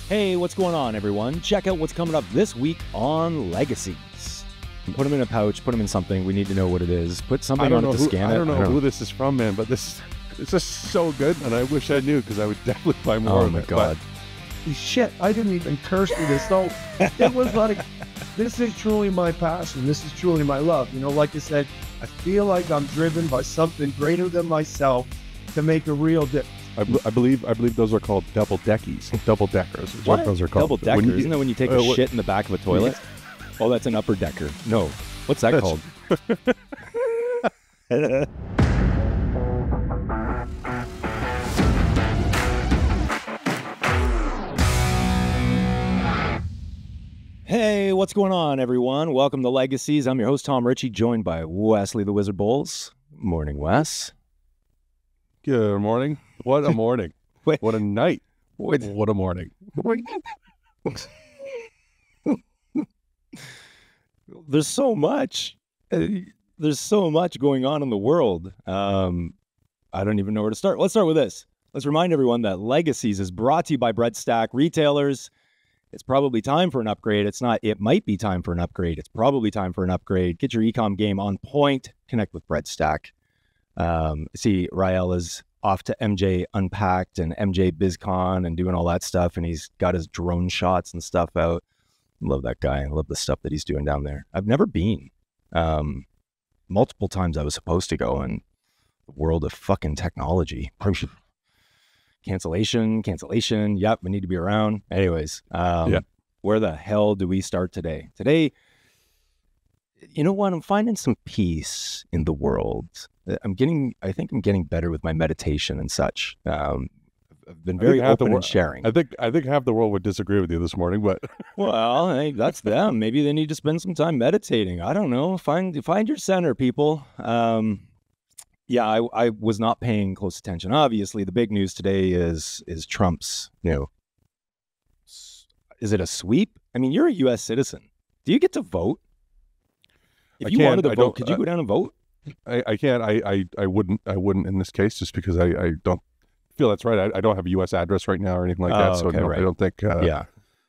Hey, what's going on, everyone? Check out what's coming up this week on Legacies. Put them in a pouch, put them in something. We need to know what it is. Put something on it to scan it. I don't know who this is from, man, but it's just so good, and I wish I knew, because I would definitely buy more of it. Oh, my God. Shit, I didn't even curse with this. So it was like, this is truly my passion. This is truly my love. You know, like I said, I feel like I'm driven by something greater than myself to make a real difference. I believe those are called double deckies. Double deckers is what those are called. Double decker? Isn't that when you take a shit in the back of a toilet? Oh, that's an upper decker. No. What's that called? Hey, what's going on, everyone? Welcome to Legacies. I'm your host, Tom Ritchie, joined by Wesley the Wizard Bowles. Morning, Wes. Good morning. What a morning. Wait. What a night. What a morning. There's so much. There's so much going on in the world. I don't even know where to start. Let's start with this. Let's remind everyone that Legacies is brought to you by Breadstack Retailers. It's probably time for an upgrade. It's not, it might be time for an upgrade. It's probably time for an upgrade. Get your e-com game on point. Connect with Breadstack. See, Rael is off to MJ Unpacked and MJ BizCon and doing all that stuff, and he's got his drone shots and stuff out. Love that guy. I love the stuff that he's doing down there. I've never been. Multiple times I was supposed to go, and the world of fucking technology. Cancellation. Yep, we need to be around. Anyways, Where the hell do we start today? Today, you know what? I'm finding some peace in the world. I think I'm getting better with my meditation and such. I've been very open and sharing. I think half the world would disagree with you this morning, but well, hey, that's them. Maybe they need to spend some time meditating. I don't know. Find your center, people. I was not paying close attention. Obviously, the big news today is Trump's, is it a sweep? I mean, you're a U.S. citizen. Do you get to vote? If you wanted to vote, could you go down and vote? I can't. I wouldn't in this case, just because I don't feel that's right. I don't have a U.S. address right now or anything like that, so no, right. I don't think.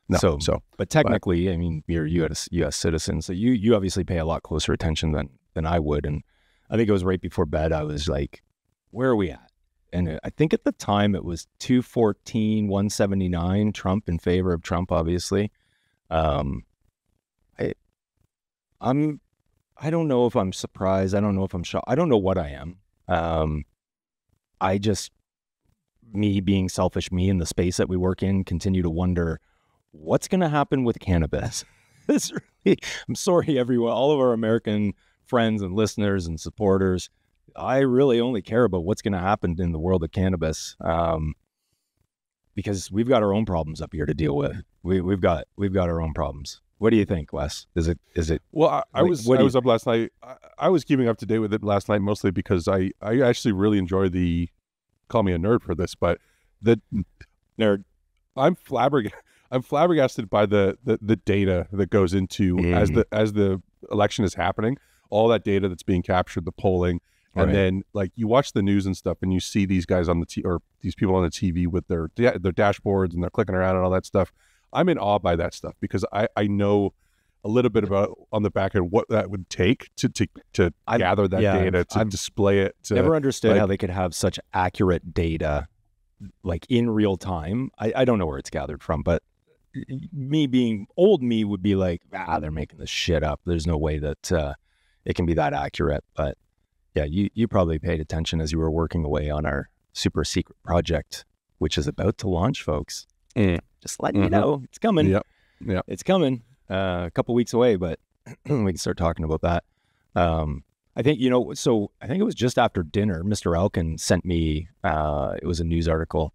No. But technically, I mean, you're a U.S. citizen, so you obviously pay a lot closer attention than I would. And I think it was right before bed. I was like, "Where are we at?" And I think at the time it was 214, 179. Trump in favor of Trump, obviously. I don't know if I'm surprised. I don't know if I'm shocked. I don't know what I am. Me being selfish, me in the space that we work in, continue to wonder what's going to happen with cannabis. I'm sorry, everyone, all of our American friends and listeners and supporters. I really only care about what's going to happen in the world of cannabis, because we've got our own problems up here to deal with. We've got our own problems. What do you think, Wes? Is it? Well, I was up last night. I was keeping up to date with it last night, mostly because I actually really enjoy call me a nerd for this, but the nerd. I'm flabbergasted by the data that goes into as the election is happening, all that data that's being captured, the polling, and then like you watch the news and stuff, and you see these guys on or these people on the TV with their dashboards and they're clicking around and all that stuff. I'm in awe by that stuff because I know a little bit about on the back end what that would take to gather that data, to display it. Never understood how they could have such accurate data, like in real time. I don't know where it's gathered from, but me being old, me would be like, they're making this shit up. There's no way that it can be that accurate. But yeah, you probably paid attention as you were working away on our super secret project, which is about to launch, folks. Just letting you know, it's coming. Yep. It's coming. A couple weeks away, but we can start talking about that. I think, I think it was just after dinner, Mr. Elkin sent me, it was a news article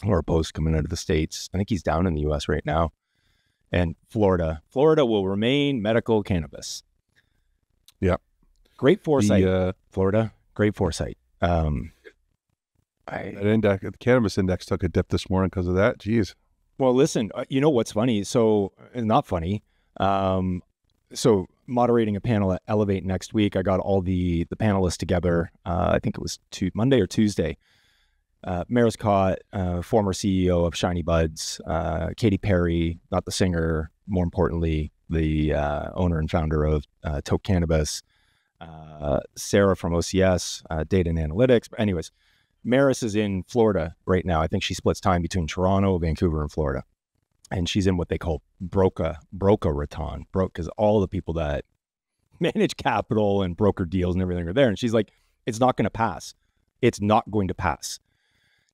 or a post coming out of the States. I think he's down in the U.S. right now. And Florida will remain medical cannabis. Yep. Great foresight, Florida. Great foresight. The cannabis index took a dip this morning because of that. Jeez. Well, listen, you know what's funny? So, not funny. So, moderating a panel at Elevate next week, I got all the panelists together. I think it was Monday or Tuesday. Maris Cott, former CEO of Shiny Buds, Katy Perry, not the singer, more importantly, the owner and founder of Toke Cannabis, Sarah from OCS, Data and Analytics. But anyways, Maris is in Florida right now. I think she splits time between Toronto, Vancouver, and Florida. And she's in what they call Broca Raton, because all the people that manage capital and broker deals and everything are there. And she's like, it's not going to pass. It's not going to pass.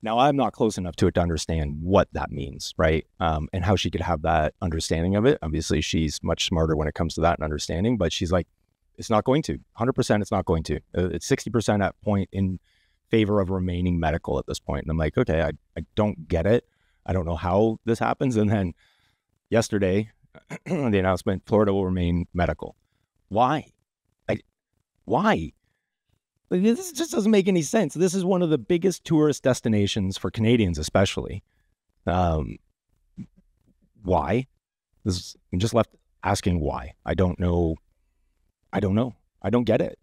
Now, I'm not close enough to it to understand what that means, right? And how she could have that understanding of it. Obviously, she's much smarter when it comes to that and understanding, but she's like, it's not going to. 100% it's not going to. It's 60% at point in favor of remaining medical at this point. And I'm like, okay, I don't get it. I don't know how this happens. And then yesterday, the announcement, Florida will remain medical. Why? Why? This just doesn't make any sense. This is one of the biggest tourist destinations for Canadians, especially. Why? I'm just left asking why. I don't know. I don't get it.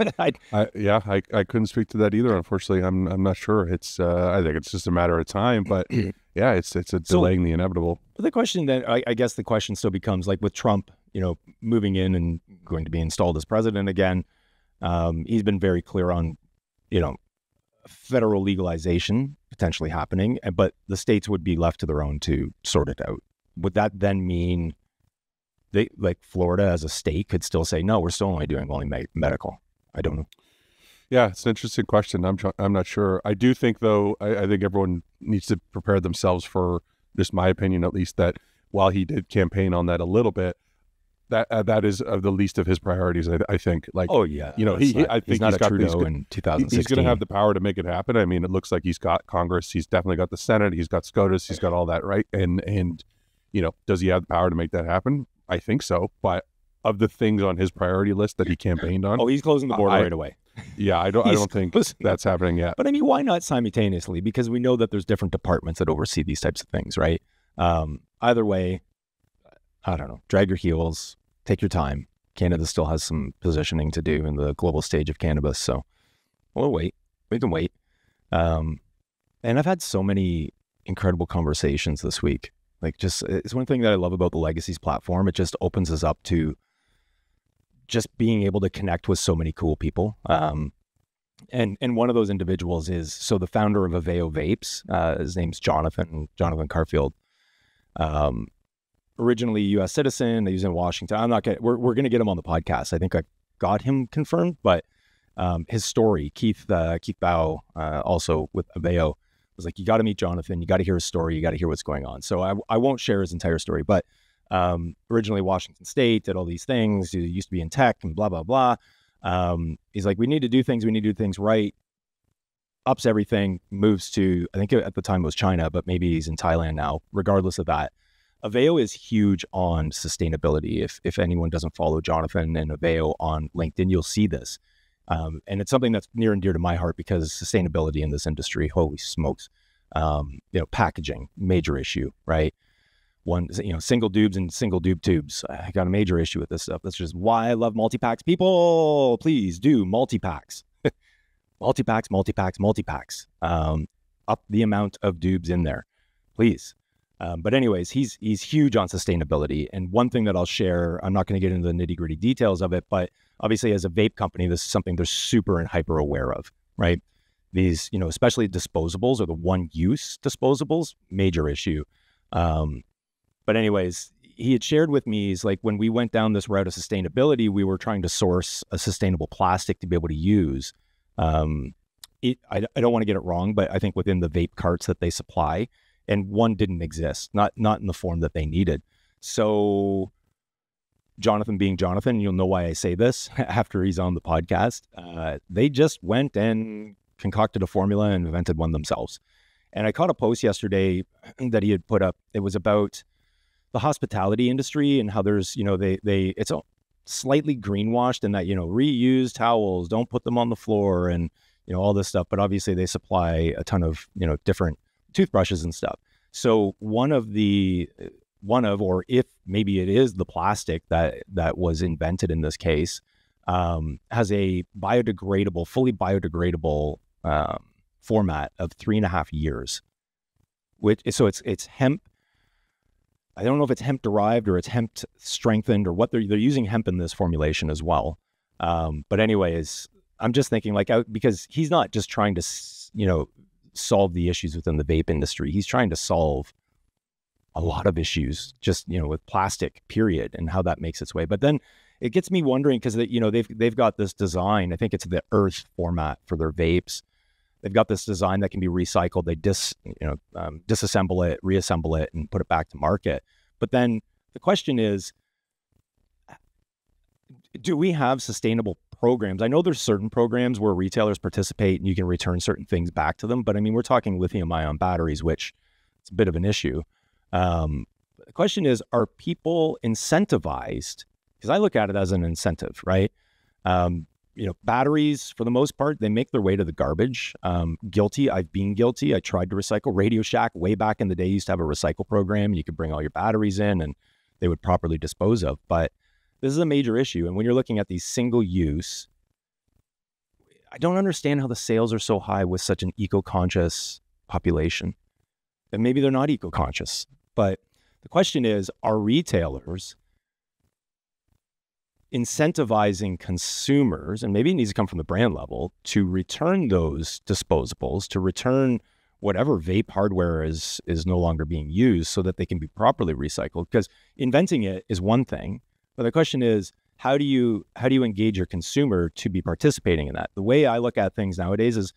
I couldn't speak to that either. Unfortunately, I'm not sure. It's I think it's just a matter of time. But yeah, it's delaying the inevitable. But the question then, I guess the question still becomes, like with Trump, moving in and going to be installed as president again. He's been very clear on, federal legalization potentially happening, but the states would be left to their own to sort it out. Would that then mean Florida as a state could still say, no, we're still only doing medical? I don't know. Yeah, it's an interesting question. I'm not sure. I do think, though, I think everyone needs to prepare themselves for, just my opinion at least, that while he did campaign on that a little bit, that is the least of his priorities. I think. Like, oh yeah, I think he's got Trudeau in 2016. He's going to have the power to make it happen. I mean, it looks like he's got Congress. He's definitely got the Senate. He's got SCOTUS. He's got all that, right? And does he have the power to make that happen? I think so, but of the things on his priority list that he campaigned on, he's closing the border right away. Yeah, I don't think that's happening yet. But I mean, why not simultaneously? Because we know that there's different departments that oversee these types of things, right? Either way, I don't know. Drag your heels, take your time. Canada still has some positioning to do in the global stage of cannabis, so we'll wait. We can wait. And I've had so many incredible conversations this week. Like, just, it's one thing that I love about the Legacies platform. It just opens us up to just being able to connect with so many cool people. And one of those individuals is, so the founder of Aveo Vapes, his name's Jonathan Garfield. Originally U.S. citizen, he's in Washington. We're going to get him on the podcast. I think I got him confirmed, but his story, Keith Bao, also with Aveo, was like, you got to meet Jonathan. You got to hear his story. You got to hear what's going on. So I won't share his entire story, but originally Washington State, did all these things. He used to be in tech and blah, blah, blah. He's like, we need to do things. We need to do things right. Ups everything, moves to, I think at the time it was China, but maybe he's in Thailand now. Regardless of that, Aveo is huge on sustainability. If anyone doesn't follow Jonathan and Aveo on LinkedIn, you'll see this. And it's something that's near and dear to my heart, because sustainability in this industry, holy smokes, packaging, major issue, right? Single dubs and single dube tubes. I got a major issue with this stuff. That's just why I love multi-packs. People, please do multi-packs. multi-packs. Up the amount of dubs in there, please. But anyways, he's huge on sustainability. And one thing that I'll share, I'm not going to get into the nitty gritty details of it, but obviously as a vape company, this is something they're super and hyper aware of, right? These, especially disposables or the one use disposables, major issue. But anyways, he had shared with me, he's like, when we went down this route of sustainability, we were trying to source a sustainable plastic to be able to use. I don't want to get it wrong, but I think within the vape carts that they supply, and one didn't exist, not in the form that they needed. So Jonathan being Jonathan, you'll know why I say this after he's on the podcast. They just went and concocted a formula and invented one themselves. And I caught a post yesterday that he had put up. It was about the hospitality industry and how there's, it's slightly greenwashed in that, reuse towels, don't put them on the floor and, all this stuff. But obviously they supply a ton of, different toothbrushes and stuff. So or if maybe it is the plastic that was invented in this case, has a fully biodegradable format of 3.5 years, so it's hemp. I don't know if it's hemp derived or it's hemp strengthened or what they're using hemp in this formulation as well. But anyways, I'm just thinking because he's not just trying to, solve the issues within the vape industry. He's trying to solve a lot of issues just, with plastic, period, and how that makes its way. But then it gets me wondering because they've got this design. I think it's the Earth format for their vapes. They've got this design that can be recycled. They disassemble it, reassemble it, and put it back to market. But then the question is, do we have sustainable programs? I know there's certain programs where retailers participate and you can return certain things back to them. But I mean, we're talking lithium-ion batteries, which it's a bit of an issue. The question is, are people incentivized? Because I look at it as an incentive, right? Batteries, for the most part, they make their way to the garbage. Guilty. I've been guilty. I tried to recycle. Radio Shack, way back in the day, used to have a recycle program. You could bring all your batteries in and they would properly dispose of. But this is a major issue. And when you're looking at these single use, I don't understand how the sales are so high with such an eco-conscious population. And maybe they're not eco-conscious. But the question is, are retailers incentivizing consumers, and maybe it needs to come from the brand level, to return those disposables, to return whatever vape hardware is no longer being used so that they can be properly recycled? Because inventing it is one thing, but the question is, how do you engage your consumer to be participating in that? The way I look at things nowadays is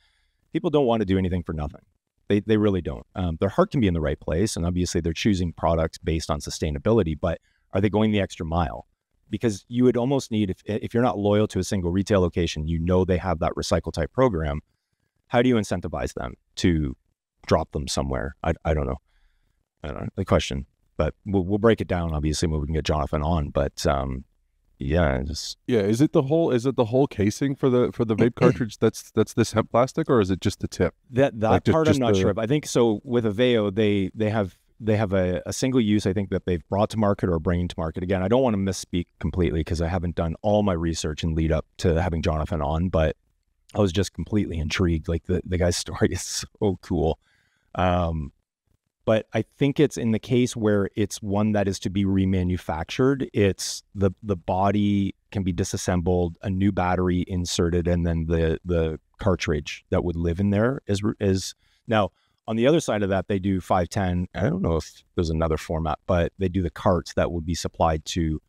people don't want to do anything for nothing. They really don't. Their heart can be in the right place, and obviously they're choosing products based on sustainability, but are they going the extra mile? Because you would almost need, if you're not loyal to a single retail location, they have that recycle type program. How do you incentivize them to drop them somewhere? I don't know. I don't know the question, but we'll break it down. Obviously, we can get Jonathan on, but Is it the whole casing for the vape cartridge that's this hemp plastic, or is it just the tip? That part I'm not sure of. I think so. With Aveo, they have a single use, I think, that they've brought to market or bringing to market. Again, I don't want to misspeak completely because I haven't done all my research and lead up to having Jonathan on, but I was just completely intrigued. Like the guy's story is so cool. But I think it's in the case where it's one that is to be remanufactured. It's the body can be disassembled, a new battery inserted, and then the cartridge that would live in there is now. On the other side of that, they do 510. I don't know if there's another format, but they do the carts that would be supplied to,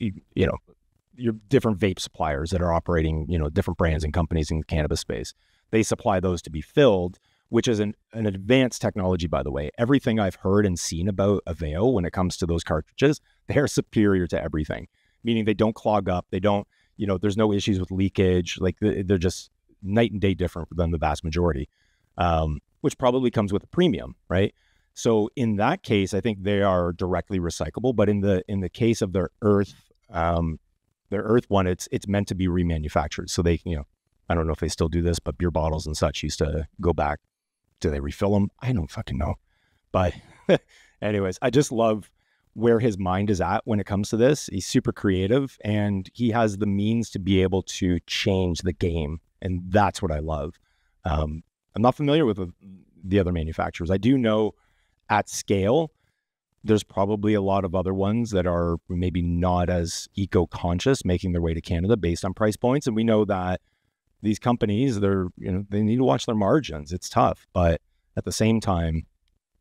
your different vape suppliers that are operating, different brands and companies in the cannabis space. They supply those to be filled, which is an advanced technology, by the way. Everything I've heard and seen about Aveo when it comes to those cartridges, they're superior to everything, meaning they don't clog up. They don't, there's no issues with leakage. Like they're just night and day different than the vast majority. Which probably comes with a premium, right? So in that case, I think they are directly recyclable. But in the case of their Earth one, it's meant to be remanufactured. So they, I don't know if they still do this, but beer bottles and such used to go back. Do they refill them? I don't fucking know. But anyways, I just love where his mind is at when it comes to this. He's super creative and he has the means to be able to change the game. And that's what I love. I'm not familiar with the other manufacturers. I do know at scale, there's probably a lot of other ones that are maybe not as eco-conscious making their way to Canada based on price points. And we know that these companies, they need to watch their margins. It's tough, but at the same time,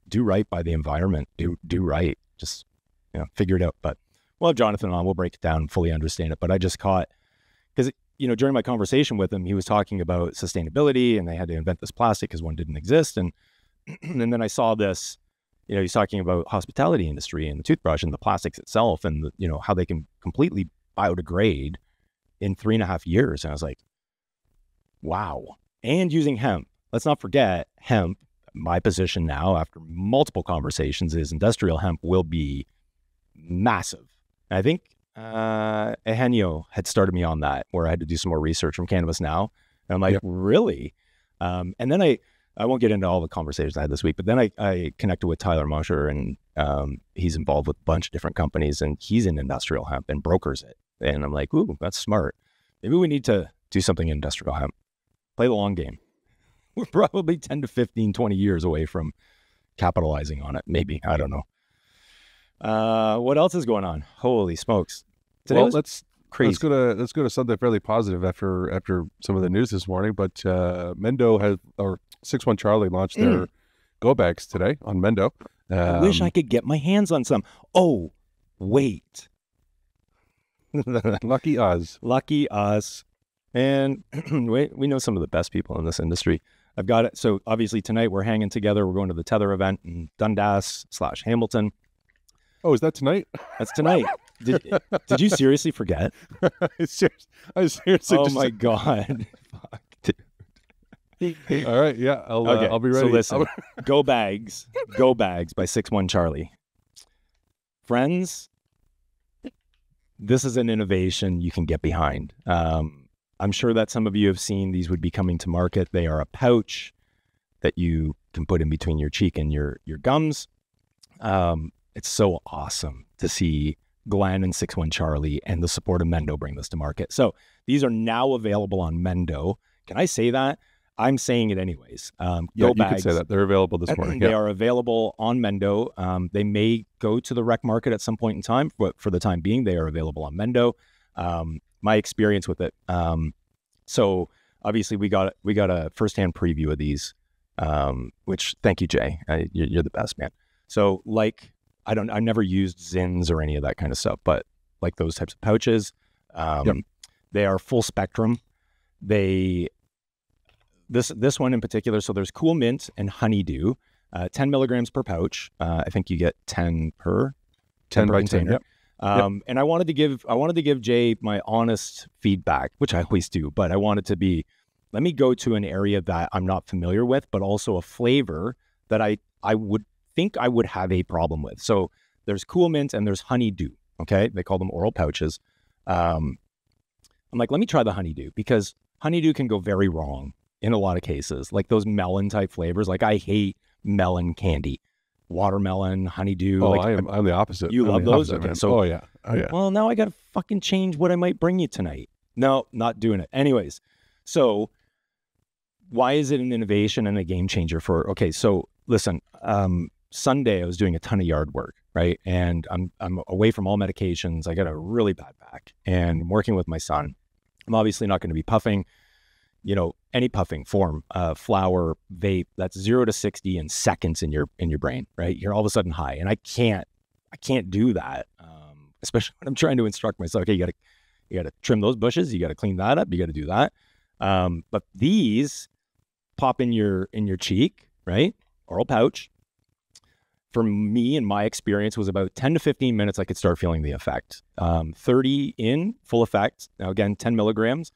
do right by the environment. Do right. Just, figure it out. But we'll have Jonathan on. We'll break it down and fully understand it. But I just caught, because during my conversation with him, he was talking about sustainability and they had to invent this plastic because one didn't exist. And and then I saw this, he's talking about hospitality industry and the toothbrush and the plastics itself and how they can completely biodegrade in 3.5 years. And I was like, wow. And using hemp. Let's not forget hemp. My position now after multiple conversations is industrial hemp will be massive. And I think Eugenio had started me on that, where I had to do some more research from Cannabis Now. And I'm like, really? And then I won't get into all the conversations I had this week, but then I connected with Tyler Mosher, and he's involved with a bunch of different companies, and he's in industrial hemp and brokers it. And I'm like, ooh, that's smart. Maybe we need to do something in industrial hemp. Play the long game. we're probably 10 to 15, 20 years away from capitalizing on it. Maybe. I don't know. What else is going on? Holy smokes. Today was crazy. Let's go to something fairly positive after some of the news this morning. But Mendo has, or 6-1 Charlie launched their go bags today on Mendo. I wish I could get my hands on some. Oh, wait. Lucky us. Lucky us. And we know some of the best people in this industry. I've got it. So obviously tonight we're hanging together. We're going to the Tether event in Dundas/Hamilton. Oh, is that tonight? That's tonight. Did you seriously forget? I seriously. Oh my God. Fuck, dude. All right. Yeah. I'll be ready. So listen, Go Bags by 6-1 Charlie. Friends, this is an innovation you can get behind. I'm sure that some of you have seen these would be coming to market. They are a pouch that you can put in between your cheek and your gums. It's so awesome to see Glenn and 6-1 Charlie and the support of Mendo bring this to market. So these are now available on Mendo. Can I say that? I'm saying it anyways. Yeah, you can say that. They're available this morning. They are available on Mendo. They may go to the rec market at some point in time, but for the time being, they are available on Mendo. My experience with it. So obviously we got a firsthand preview of these, which thank you, Jay. You're the best, man. So I've never used Zins or any of that kind of stuff, but like those types of pouches, they are full spectrum. This one in particular, so there's cool mint and honeydew, 10 milligrams per pouch. I think you get 10 per container. 10, yep. And I wanted to give Jay my honest feedback, which I always do, but I wanted to be, let me go to an area that I'm not familiar with, but also a flavor that I would think I would have a problem with. So there's cool mint and there's honeydew. Okay. They call them oral pouches. I'm like, let me try the honeydew, because honeydew can go very wrong in a lot of cases, like those melon type flavors. Like I hate melon candy. Watermelon, honeydew. Oh, I'm the opposite. You love those? Okay, so, oh yeah. Well, now I got to fucking change what I might bring you tonight. No, not doing it. Anyways, so why is it an innovation and a game changer okay, so listen, Sunday I was doing a ton of yard work, right? And I'm away from all medications. I got a really bad back and I'm working with my son. I'm obviously not going to be puffing, any puffing form, flower, vape, that's 0 to 60 in seconds in your brain, right? You're all of a sudden high, and I can't do that. Especially when I'm trying to instruct myself, okay, you gotta trim those bushes, you gotta clean that up, you gotta do that. But these pop in your cheek, right? Oral pouch. For me, in my experience, was about 10 to 15 minutes I could start feeling the effect. 30 in, full effect. Now again, 10 milligrams.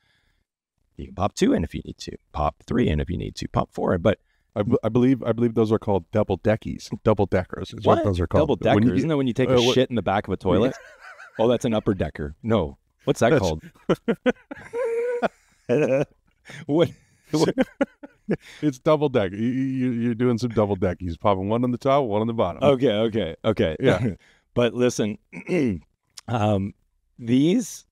You can pop 2 in if you need to, pop 3 in if you need to, pop 4 in. But I believe those are called double deckers is what those are called. Double decker, isn't that when you take a shit in the back of a toilet? Oh, that's an upper decker. No, what's that called? What? It's double deck. You're doing some double deck. He's popping one on the top, one on the bottom. Okay. Yeah. But listen, these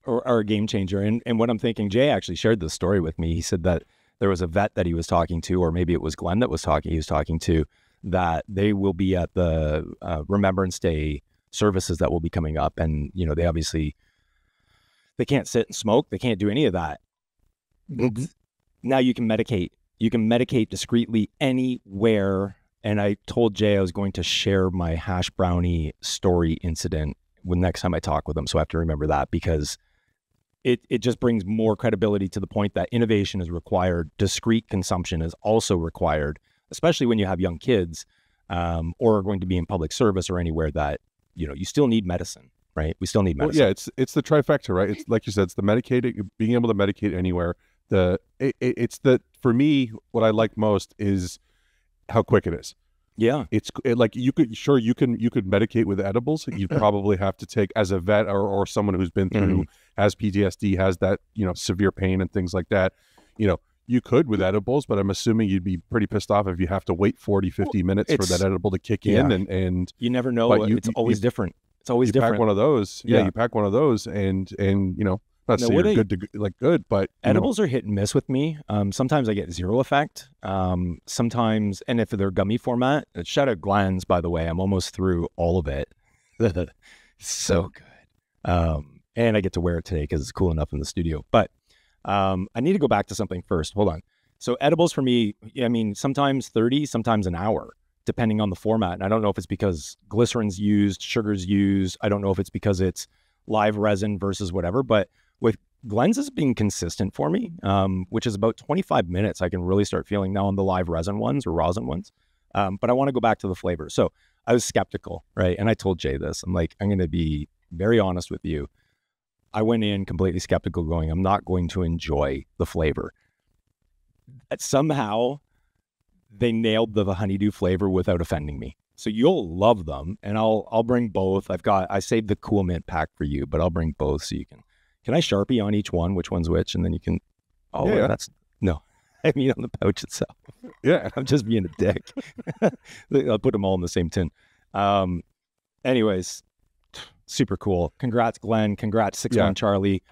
are a game changer. And what I'm thinking, Jay actually shared this story with me. He said that there was a vet that he was talking to, or maybe it was Glenn that he was talking to, that they will be at the Remembrance Day services that will be coming up. And, they can't sit and smoke. They can't do any of that. Now you can medicate. You can medicate discreetly anywhere. And I told Jay I was going to share my hash brownie story incident when next time I talk with him. So I have to remember that, because it just brings more credibility to the point that innovation is required. Discreet consumption is also required, especially when you have young kids or are going to be in public service or anywhere that, you still need medicine, right? We still need medicine. Well, yeah, it's the trifecta, right? It's like you said, it's the medicating, being able to medicate anywhere. For me, what I like most is how quick it is. Yeah. Like you could medicate with edibles. You probably have to take, as a vet or someone who's been through, has PTSD, has that, severe pain and things like that. You could with edibles, but I'm assuming you'd be pretty pissed off if you have to wait 40, 50 minutes for that edible to kick in. And you never know. It's always different. It's always different. Pack one of those. Yeah. You pack one of those and not Now, saying what you're I- good to like good, but you know, Edibles are hit and miss with me. Sometimes I get zero effect. Sometimes, and if they're gummy format, shout out Glens, by the way. I'm almost through all of it. So good. And I get to wear it today because it's cool enough in the studio. But I need to go back to something first. Hold on. So edibles for me, I mean, sometimes 30, sometimes an hour, depending on the format. And I don't know if it's because glycerin's used, sugar's used. I don't know if it's because it's live resin versus whatever. But with Glens is being consistent for me, which is about 25 minutes. I can really start feeling now on the live resin ones or rosin ones. But I want to go back to the flavor. So I was skeptical, right? And I told Jay this. I'm like, I'm going to be very honest with you. I went in completely skeptical going, I'm not going to enjoy the flavor. Somehow they nailed the honeydew flavor without offending me. So you'll love them, and I'll bring both. I saved the cool mint pack for you, but I'll bring both so you can I Sharpie on each one, which one's which, and then you can, that's, no, I mean on the pouch itself. yeah. I'm just being a dick. I'll put them all in the same tin. Anyways, super cool. Congrats, Glenn. Congrats, 6-1 Charlie.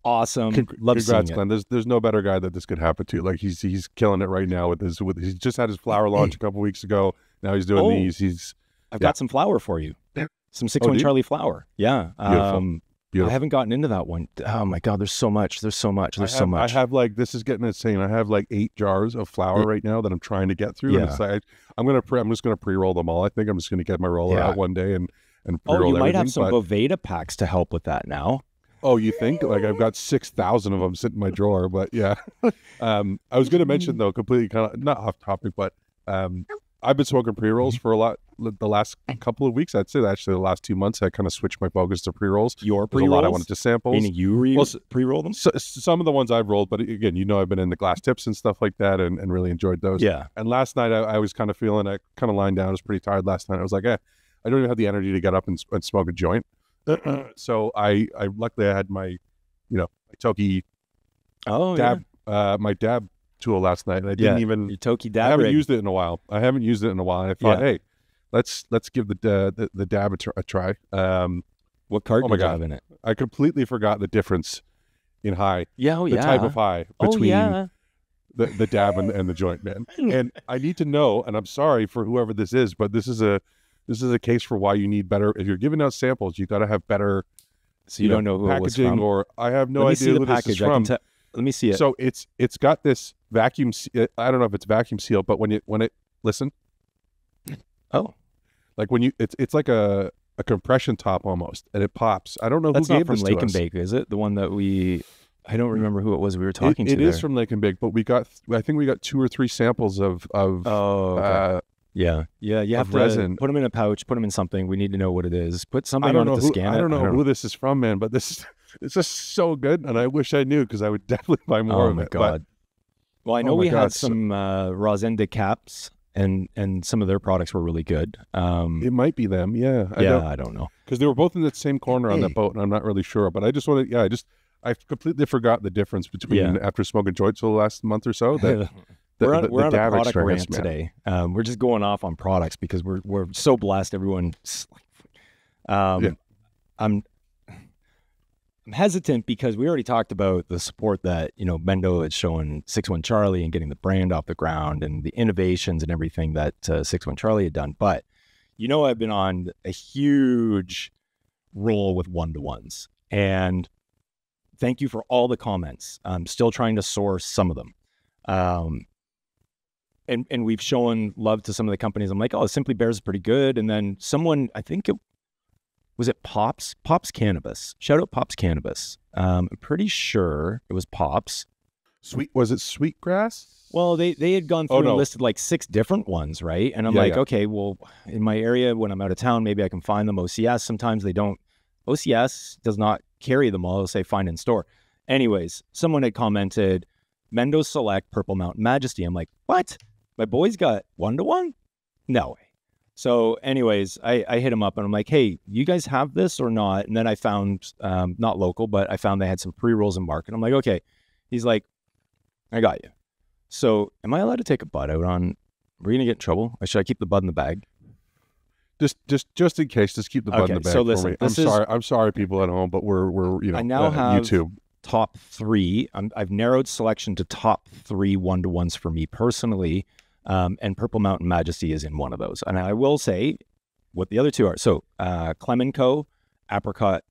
Awesome. Love seeing Congrats, it. Glenn. There's no better guy that this could happen to. Like he's killing it right now with he just had his flower launch a couple weeks ago. Now he's doing these. I've got some flour for you. Some 6-1 Charlie flour. Yeah. Beautiful. Beautiful. I haven't gotten into that one. Oh my God, there's so much. There's so much. I have like, this is getting insane. I have like 8 jars of flour right now that I'm trying to get through. Yeah. And it's like, I'm just gonna pre-roll them all. I think I'm just gonna get my roller out one day and pre-roll you might everything, have some Boveda packs to help with that now. Oh, you think? Like I've got 6,000 of them sitting in my drawer, but yeah. I was going to mention though, completely kind of not off topic, but I've been smoking pre-rolls for the last couple of weeks. I'd say that actually the last 2 months, I kind of switched my focus to pre-rolls. Your There's pre-rolls? a lot I wanted to sample. Meaning you pre-roll them? So, some of the ones I've rolled, but again, I've been in the glass tips and stuff like that and really enjoyed those. Yeah. And last night I was kind of feeling, I kind of lying down. I was pretty tired last night. I was like, I don't even have the energy to get up and smoke a joint. So I luckily I had my, my Toki dab, my dab tool last night. And I didn't even, your Toki dab I haven't rig. used it in a while. And I thought, hey, let's give the dab a try. What card oh my did you God. have in it? I completely forgot the difference in high. Yeah, the type of high between the dab and the joint, man. And I need to know, and I'm sorry for whoever this is, but this is a case for why you need better. If you're giving out samples, you got to have better. So you don't know who packaging, it was from? or I have no idea who this is from. Let me see it. So it's got this vacuum. I don't know if it's vacuum seal, but when it listen. Oh, like when you it's like a compression top almost, and it pops. I don't know that's who not gave from this Lake to and us. Bake, is it? The one that I don't remember who it was we were talking to. It is from Lake and Bake, but I think we got 2 or 3 samples of okay. Yeah. You have to resin. put them in a pouch, put them in something. We need to know what it is. Put something I don't on know it to scan it. I don't know who this is from, man, but it's just so good, and I wish I knew because I would definitely buy more of it. Oh my God. Well, I know we had some Rosin de Caps, and some of their products were really good. It might be them, yeah. I don't know. Because they were both in the same corner on that boat, and I'm not really sure. But I just wanted, I completely forgot the difference between after smoking joints for the last month or so. We're on a dab product experience, rant man. today. We're just going off on products because we're so blessed. Everyone, I'm hesitant because we already talked about the support that Mendo is showing 6-1 Charlie and getting the brand off the ground and the innovations and everything that 6-1 Charlie had done. But I've been on a huge roll with 1-to-1s, and thank you for all the comments. I'm still trying to source some of them. And we've shown love to some of the companies. I'm like, Simply Bears is pretty good. And then someone, I think was it Pops Cannabis. Shout out Pops Cannabis. I'm pretty sure it was Pops. Was it Sweetgrass? Well, they had gone through and listed like 6 different ones, right? And I'm okay, well, in my area when I'm out of town, maybe I can find them. OCS, sometimes they don't. OCS does not carry them all. They'll say find in store. Anyways, someone had commented, Mendo Select Purple Mountain Majesty. I'm like, what? My boy's got 1-to-1? No way. So anyways, I hit him up and I'm like, hey, you guys have this or not? And then I found, not local, but I found they had some pre-rolls in market. I'm like, okay. He's like, I got you. So am I allowed to take a bud out on, are we going to get in trouble? Or should I keep the bud in the bag? Just in case, just keep the bud in the bag so listen, for me. I'm sorry, people at home, but we're I now have YouTube. top 3. I've narrowed selection to top 3 1-to-1s for me personally, and Purple Mountain Majesty is in one of those. And I will say what the other 2 are. So Clem Co, apricot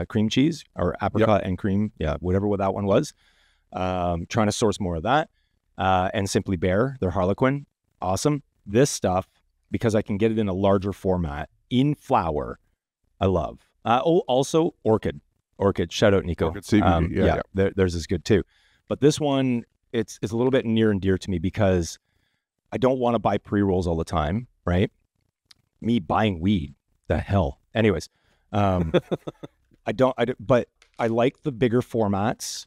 cream cheese, or apricot and cream, whatever what that one was. Trying to source more of that. And Simply Bare, their Harlequin, awesome. This stuff, because I can get it in a larger format in flower, I love. Also Orchid, shout out Nico. Orchid CBD, Theirs is good too. But this one, it's a little bit near and dear to me because I don't want to buy pre-rolls all the time, right? Me buying weed, the hell. Anyways, but I like the bigger formats.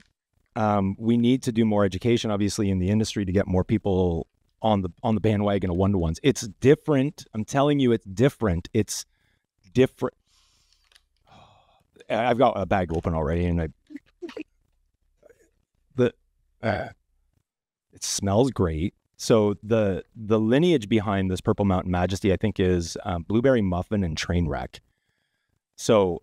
We need to do more education, obviously, in the industry to get more people on the bandwagon of 1-to-1s. It's different. I'm telling you, it's different. It's different. I've got a bag open already, and it smells great. So the lineage behind this Purple Mountain Majesty, I think, is Blueberry Muffin and Trainwreck. So,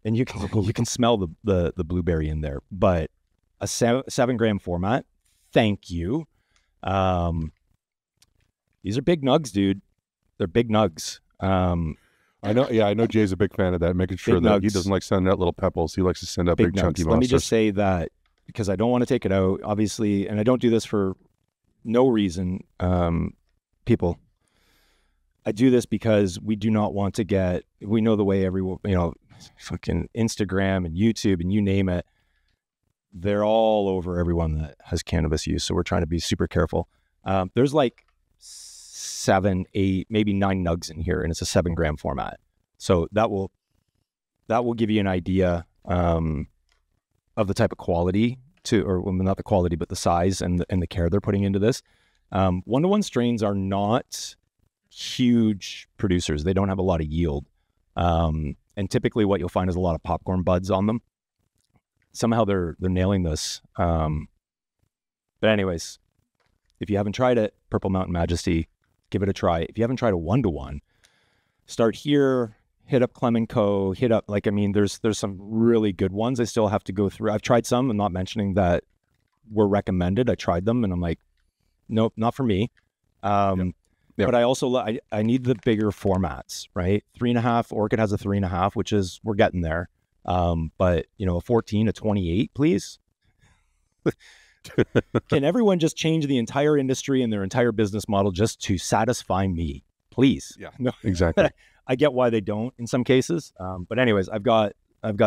and you can smell the blueberry in there, but a 7-gram format. Thank you. These are big nugs, dude. They're big nugs. I know Jay's a big fan of that, making sure that he doesn't like sending out little pebbles. He likes to send out big chunky monsters. Let me just say that, because I don't want to take it out, obviously, and I don't do this for no reason. People, I do this because we do not want to get, we know the way everyone, fucking Instagram and YouTube and you name it, they're all over everyone that has cannabis use. So we're trying to be super careful. There's like 7, 8, maybe 9 nugs in here, and it's a 7-gram format. So that will give you an idea of the type of quality or not the quality, but the size and the care they're putting into this. 1-to-1 strains are not huge producers. They don't have a lot of yield. And typically what you'll find is a lot of popcorn buds on them. Somehow they're nailing this. But anyways, if you haven't tried it, Purple Mountain Majesty, give it a try. If you haven't tried a 1-to-1, start here, hit up Clem Co, there's some really good ones I still have to go through. I've tried some. I'm not mentioning that were recommended. I tried them and I'm like, nope, not for me. But I also, I need the bigger formats, right? 3.5, Orchid has a 3.5, which is, we're getting there. But a 14, a 28, please. Can everyone just change the entire industry and their entire business model just to satisfy me, please? Yeah, no, exactly. I get why they don't in some cases. But anyways, I've got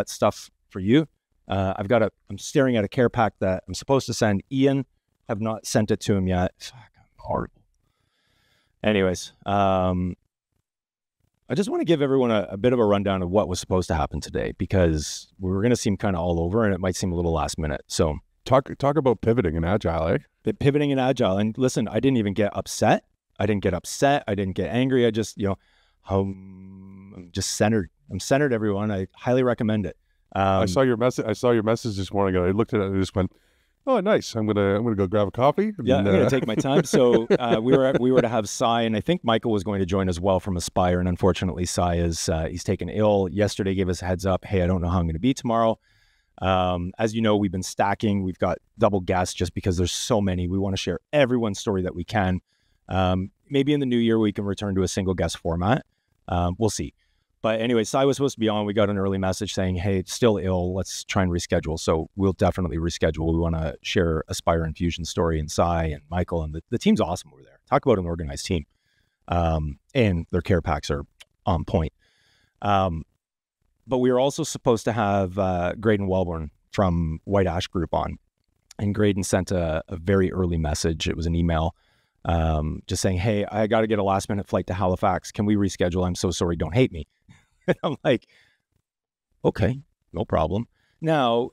stuff for you. I'm staring at a care pack that I'm supposed to send Ian. Have not sent it to him yet. Fuck, I'm horrible. Anyways, I just want to give everyone a bit of a rundown of what was supposed to happen today, because we were going to seem kind of all over and it might seem a little last minute. So talk about pivoting and agile, eh? Pivoting and agile. And listen, I didn't even get upset. I didn't get angry. I just, I'm just centered. I'm centered, everyone. I highly recommend it. I saw your message this morning. I looked at it and I just went, oh, nice. I'm gonna go grab a coffee. Yeah, I'm gonna take my time. So we were to have Sai, and I think Michael was going to join as well from Aspire. And unfortunately, Sai is he's taken ill. Yesterday gave us a heads up. Hey, I don't know how I'm going to be tomorrow. As you know, we've been stacking. We've got double guests just because there's so many. We want to share everyone's story that we can. Maybe in the new year we can return to a single guest format. We'll see. But anyway, Sai was supposed to be on. We got an early message saying, hey, it's still ill. Let's try and reschedule. So we'll definitely reschedule. We want to share Aspire Infusion story, and Sai and Michael. And the team's awesome over there. Talk about an organized team. And their care packs are on point. But we were also supposed to have Graydon Wellborn from White Ash Group on. And Graydon sent a very early message. It was an email just saying, hey, I got to get a last minute flight to Halifax. Can we reschedule? I'm so sorry. Don't hate me. And I'm like, okay, no problem. Now,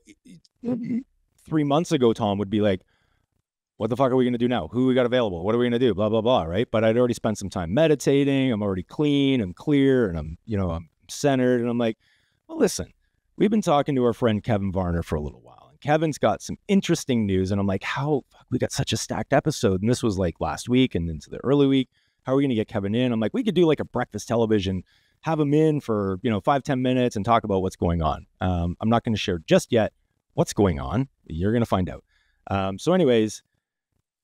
3 months ago, Tom would be like, what the fuck are we going to do now? Who we got available? What are we going to do? Blah, blah, blah, right? But I'd already spent some time meditating. I'm already clean. I'm clear. And I'm centered. And I'm like, well, listen, we've been talking to our friend Kevin Varner for a little while. And Kevin's got some interesting news. And I'm like, we got such a stacked episode. And this was like last week and into the early week. How are we going to get Kevin in? I'm like, we could do like a breakfast television, have them in for, 5-10 minutes and talk about what's going on. I'm not going to share just yet what's going on. You're going to find out. So anyways,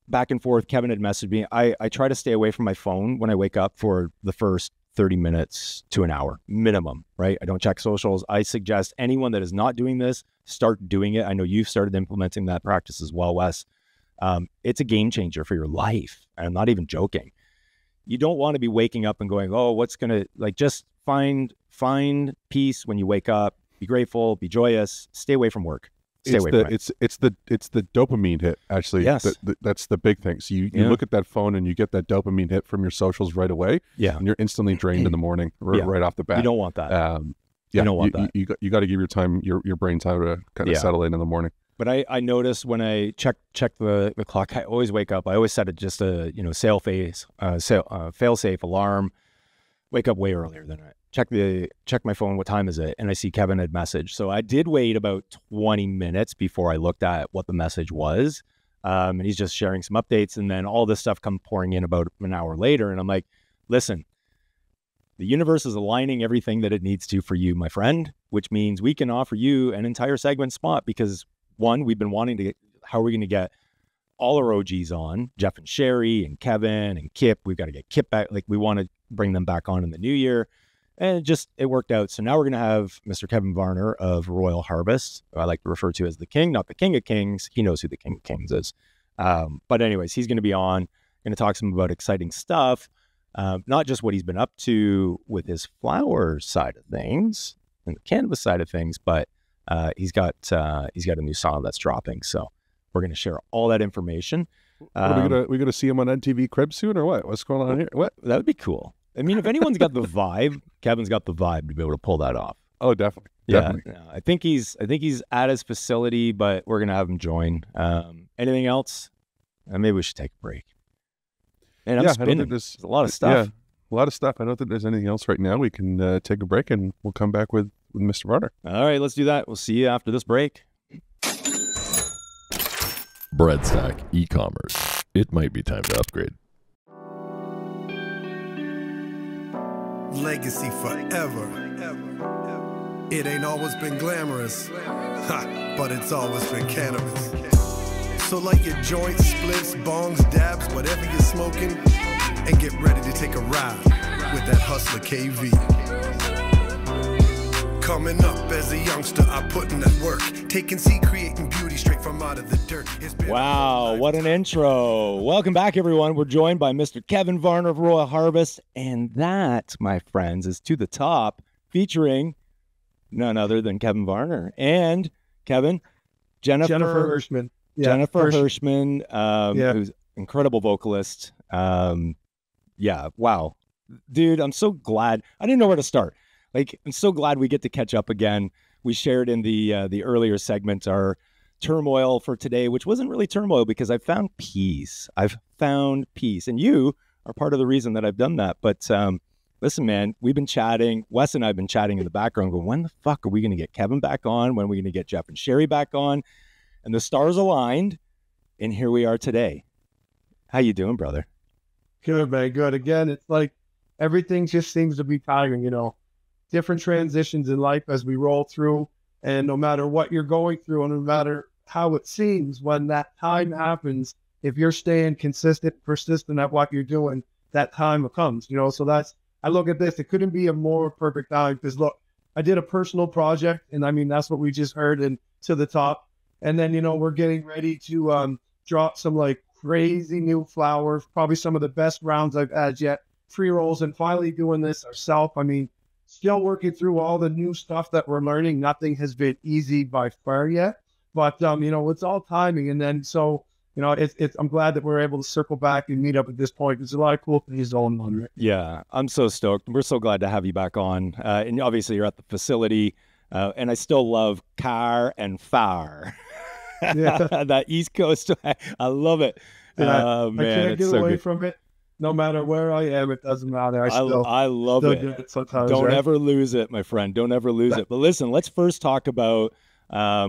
back and forth, Kevin had messaged me. I try to stay away from my phone when I wake up for the first 30 minutes to an hour minimum, right? I don't check socials. I suggest anyone that is not doing this, start doing it. I know you've started implementing that practice as well, Wes. It's a game changer for your life. And I'm not even joking. You don't want to be waking up and going, oh, what's going to, like, just find peace when you wake up, be grateful, be joyous, stay away from work. It's the dopamine hit, actually. Yes. That's the big thing. So you look at that phone and you get that dopamine hit from your socials right away. Yeah. And you're instantly drained in the morning right off the bat. You don't want that. You don't want that. You got to give your brain time to kind of settle in the morning. But I notice when I check the clock, I always wake up. I always set it just a fail safe alarm. Wake up way earlier than I check my phone. What time is it? And I see Kevin had messaged. So I did wait about 20 minutes before I looked at what the message was. And he's just sharing some updates, and then all this stuff come pouring in about an hour later. And I'm like, listen, the universe is aligning everything that it needs to for you, my friend, which means we can offer you an entire segment spot because, one, we've been wanting to get, how are we going to get all our OGs on, Jeff and Sherry and Kevin and Kip. We've got to get Kip back. Like, we want to bring them back on in the new year. And it worked out. So now we're going to have Mr. Kevin Varner of Royal Harvest, who I like to refer to as the king, not the king of kings. He knows who the king of kings is. But anyways, he's going to be on, going to talk to him about exciting stuff. Not just what he's been up to with his flower side of things and the cannabis side of things, but he's got a new song that's dropping. So we're going to share all that information. Are we gonna see him on NTV Crib soon, or what? What's going on here? What? That would be cool. I mean, if anyone's got the vibe, Kevin's got the vibe to be able to pull that off. Oh, definitely. Yeah, I think he's at his facility, but we're gonna have him join. Anything else? Maybe we should take a break. And I'm spinning. There's a lot of stuff. Yeah, a lot of stuff. I don't think there's anything else right now. We can take a break, and we'll come back with Mr. Varner. All right, let's do that. We'll see you after this break. Breadstack e-commerce. It might be time to upgrade. Legacy forever. It ain't always been glamorous, but it's always been cannabis. So light your joints, splits, bongs, dabs, whatever you're smoking, and get ready to take a ride with that Hustler KV. Coming up as a youngster, I put in that work, taking seed, creating beauty straight from out of the dirt. Wow, what an intro. Welcome back, everyone. We're joined by Mr. Kevin Varner of Royal Harvest, and that, my friends, is To the Top, featuring none other than Kevin Varner and Jennifer Herschman. Yeah, Jennifer Herschman, who's an incredible vocalist. Wow. Dude, I'm so glad. I didn't know where to start. Like, I'm so glad we get to catch up again. We shared in the earlier segment our turmoil for today, which wasn't really turmoil because I found peace. And you are part of the reason that I've done that. But listen, man, we've been chatting. Wes and I have been chatting in the background going, when the fuck are we going to get Kevin back on? When are we going to get Jeff and Sherry back on? And the stars aligned, and here we are today. How you doing, brother? Good, man. Good. Again, it's like everything just seems to be timing, different transitions in life as we roll through. And no matter what you're going through, and no matter how it seems, when that time happens, if you're staying consistent, persistent at what you're doing, that time comes, So I look at this, it couldn't be a more perfect time because look, I did a personal project, and I mean, that's what we just heard in To the Top. And then, we're getting ready to drop some like crazy new flowers, probably some of the best rounds I've had yet, pre-rolls, and finally doing this ourselves. I mean, still working through all the new stuff that we're learning. Nothing has been easy by far yet, but it's all timing. And then, so, I'm glad that we're able to circle back and meet up at this point. There's a lot of cool things going on, right? Yeah, I'm so stoked. We're so glad to have you back on. And obviously you're at the facility, and I still love car and far. Yeah. That East Coast, I love it. Yeah, man, I can't get so away good. from it. No matter where I am, it doesn't matter. I love still it. do it sometimes, Don't right? ever lose it, my friend. Don't ever lose it. But listen, let's first talk about,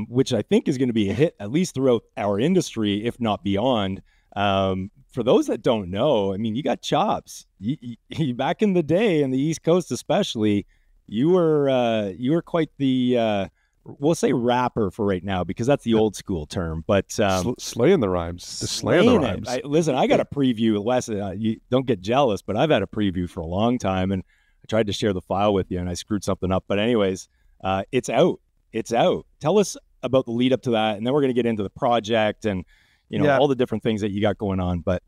which I think is going to be a hit, at least throughout our industry, if not beyond, For those that don't know, I mean, you got chops. You back in the day, in the East Coast especially, you were quite the we'll say rapper for right now because that's the old school term. But slaying the rhymes, slaying the rhymes. Listen, I got a preview. Wes, you don't get jealous, but I've had a preview for a long time, and I tried to share the file with you, and I screwed something up. But anyways, it's out. It's out. Tell us about the lead up to that, and then we're going to get into the project and all the different things that you got going on. But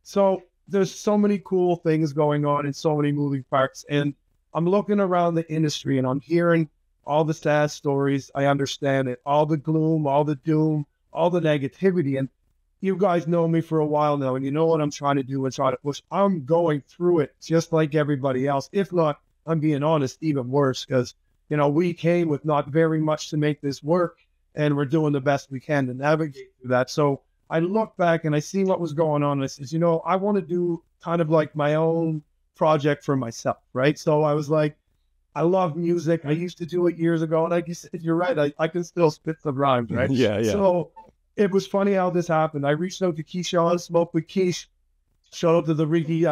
so there's so many cool things going on and so many moving parts, and I'm looking around the industry and I'm hearing all the sad stories. I understand it, all the gloom, all the doom, all the negativity. And you guys know me for a while now, and you know what I'm trying to do and try to push. I'm going through it just like everybody else. If not, I'm being honest, even worse, because we came with not very much to make this work, and we're doing the best we can to navigate through that. So I look back and I see what was going on. And I said, I want to do kind of like my own project for myself, right? So I was like, I love music. I used to do it years ago. And like you said, you're right. I can still spit some rhymes, right? Yeah. So it was funny how this happened. I reached out to Keyshawn, smoked with Keish, showed up to the Ricky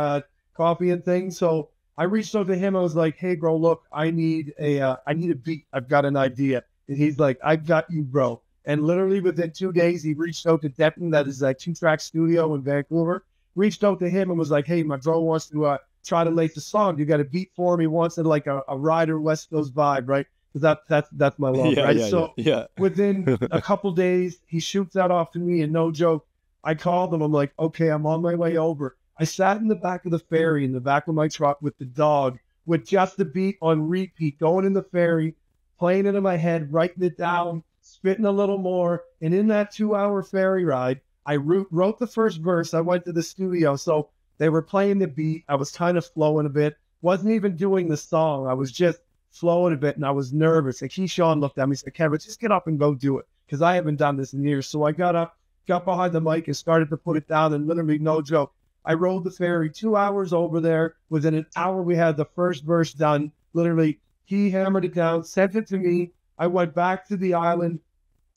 coffee and thing. So I reached out to him. I was like, hey, bro, look, I need a beat. I've got an idea. And he's like, I've got you, bro. And literally within 2 days, he reached out to Denton, that is a 2-track studio in Vancouver, reached out to him and was like, hey, my bro wants to try to lay the song. You got a beat for him. He wants it like a Rider West Coast vibe, right? Because that's my love, right? Within a couple days, he shoots that off to me, and no joke, I called him. I'm like, okay, I'm on my way over. I sat in the back of the ferry, in the back of my truck with the dog, with just the beat on repeat, going in the ferry, playing it in my head, writing it down, spitting a little more. And in that 2-hour ferry ride, I wrote the first verse. I went to the studio. So they were playing the beat. I was kind of flowing a bit. Wasn't even doing the song. I was just flowing a bit, and I was nervous. And Keyshawn looked at me and said, Kevin, just get up and go do it, because I haven't done this in years. So I got up, got behind the mic, and started to put it down. And literally, no joke, I rode the ferry 2 hours over there. Within an hour, we had the first verse done. Literally, he hammered it down, sent it to me. I went back to the island,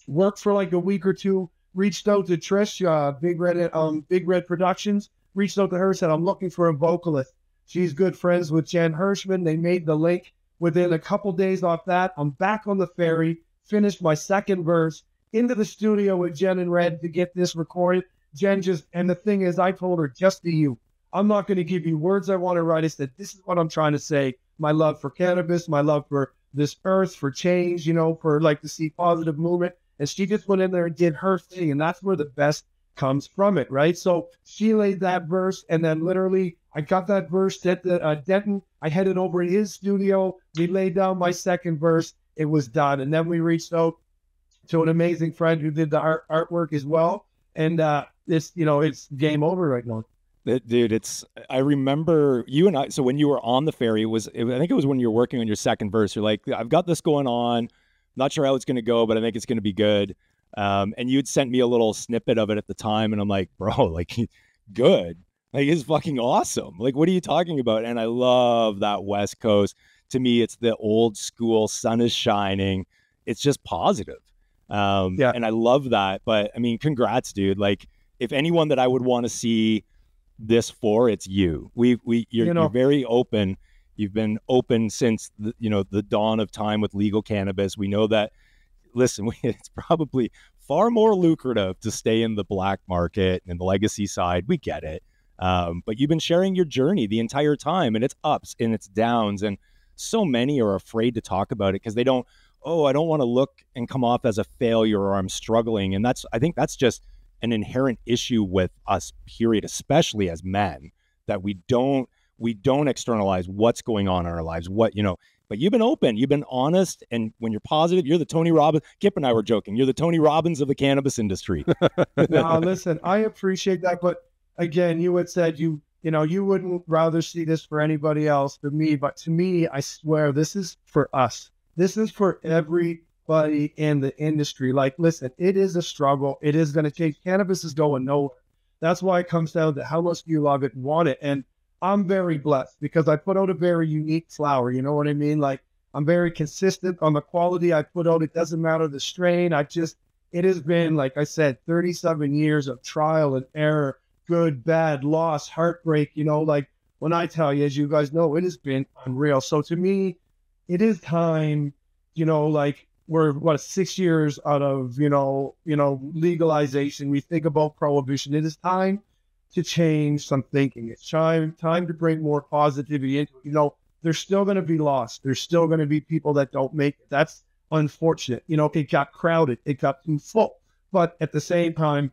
worked for like a week or two, reached out to Trish, Big Red Productions, reached out to her, said, I'm looking for a vocalist. She's good friends with Jen Herschman. They made the link. Within a couple days off that, I'm back on the ferry, finished my second verse, into the studio with Jen and Red to get this recorded. And the thing is, I told her, just to you, I'm not going to give you words I want to write. I said, this is what I'm trying to say. My love for cannabis, my love for this earth, for change, for like to see positive movement. And she just went in there and did her thing. And that's where the best comes from it, right? So she laid that verse, and then literally I got that verse Denton. I headed over to his studio. We laid down my second verse. It was done. And then we reached out to an amazing friend who did the artwork as well. And it's game over right now. Dude, I remember you and I, so when you were on the ferry, I think it was when you were working on your second verse, you're like, I've got this going on, not sure how it's going to go, but I think it's going to be good. And you'd sent me a little snippet of it at the time, and I'm like, bro, like, good. Like, it's fucking awesome. Like, what are you talking about? And I love that West Coast. To me, it's the old school, sun is shining. It's just positive. And I love that. But I mean, congrats, dude. Like, if anyone that I would want to see this for, it's you. You're very open. You've been open since the dawn of time with legal cannabis. We know that. Listen, it's probably far more lucrative to stay in the black market and the legacy side. We get it. But you've been sharing your journey the entire time, and it's ups and it's downs. And so many are afraid to talk about it because they don't, I don't want to look and come off as a failure, or I'm struggling. And I think that's just an inherent issue with us, period, especially as men, that we don't externalize what's going on in our lives, but you've been open, you've been honest. And when you're positive, you're the Tony Robbins. Kip and I were joking. You're the Tony Robbins of the cannabis industry. No, listen, I appreciate that. But again, you had said you wouldn't rather see this for anybody else than me. But to me, I swear, this is for us. This is for everybody in the industry. Like, listen, it is a struggle. It is going to change. Cannabis is going nowhere. That's why it comes down to how much do you love it and want it. And I'm very blessed because I put out a very unique flower. You know what I mean? Like, I'm very consistent on the quality I put out. It doesn't matter the strain. it has been, like I said, 37 years of trial and error, good, bad, loss, heartbreak, you know, like when I tell you, as you guys know, it has been unreal. So to me, it is time, you know, like we're 6 years out of, legalization. We think about prohibition. It is time to change some thinking. It's time to bring more positivity into it. You know, there's still going to be loss. There's still going to be people that don't make it. That's unfortunate. You know, it got crowded. It got too full. But at the same time,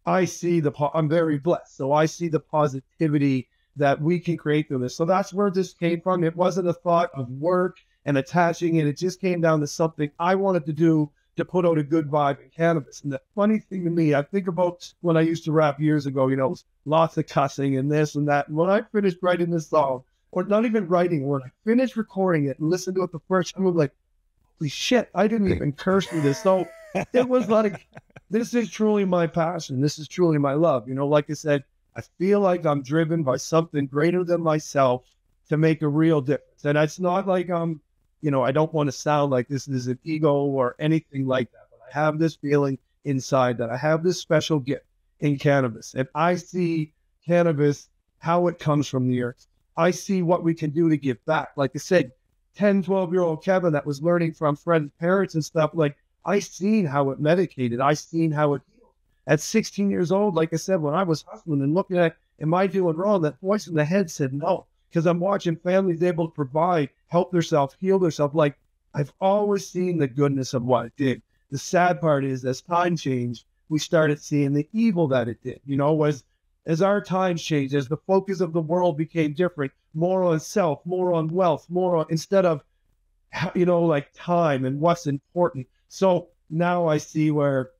I'm very blessed. So I see the positivity that we can create through this. So that's where this came from. It wasn't a thought of work and attaching it. It just came down to something I wanted to do to put out a good vibe in cannabis. And the funny thing to me, I think about when I used to rap years ago, you know, lots of cussing and this and that. And when I finished writing this song, or not even writing, when I finished recording it and listened to it the first time, I was like, holy shit, I didn't even curse through this. So it was like, this is truly my passion. This is truly my love. You know, like I said, I feel like I'm driven by something greater than myself to make a real difference. And it's not like I don't want to sound like this is an ego or anything like that, but I have this feeling inside that I have this special gift in cannabis. And I see cannabis, how it comes from the earth. I see what we can do to give back. Like I said, 10, 12-year-old Kevin that was learning from friends' parents and stuff, like I seen how it medicated. I seen how it healed. At 16 years old, like I said, when I was hustling and looking at, am I doing wrong? That voice in the head said no, because I'm watching families able to provide, help themselves, heal themselves. Like I've always seen the goodness of what it did. The sad part is, as time changed, we started seeing the evil that it did. You know, as our times changed, as the focus of the world became different, more on self, more on wealth, more on, instead of, like time and what's important. So now I see where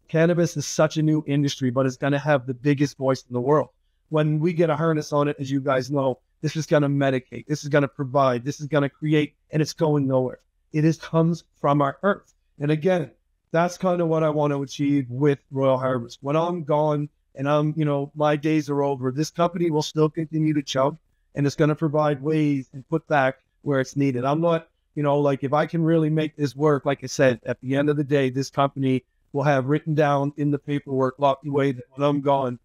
cannabis is such a new industry, but it's going to have the biggest voice in the world. When we get a harness on it, as you guys know, this is going to medicate, this is going to provide, this is going to create, and it's going nowhere. It comes from our earth. And again, that's kind of what I want to achieve with Royal Harvest. When I'm gone and my days are over, this company will still continue to chug, and it's going to provide ways and put back where it's needed. I'm not, if I can really make this work, like I said, at the end of the day, this company will have written down in the paperwork, locked away, that when I'm gone,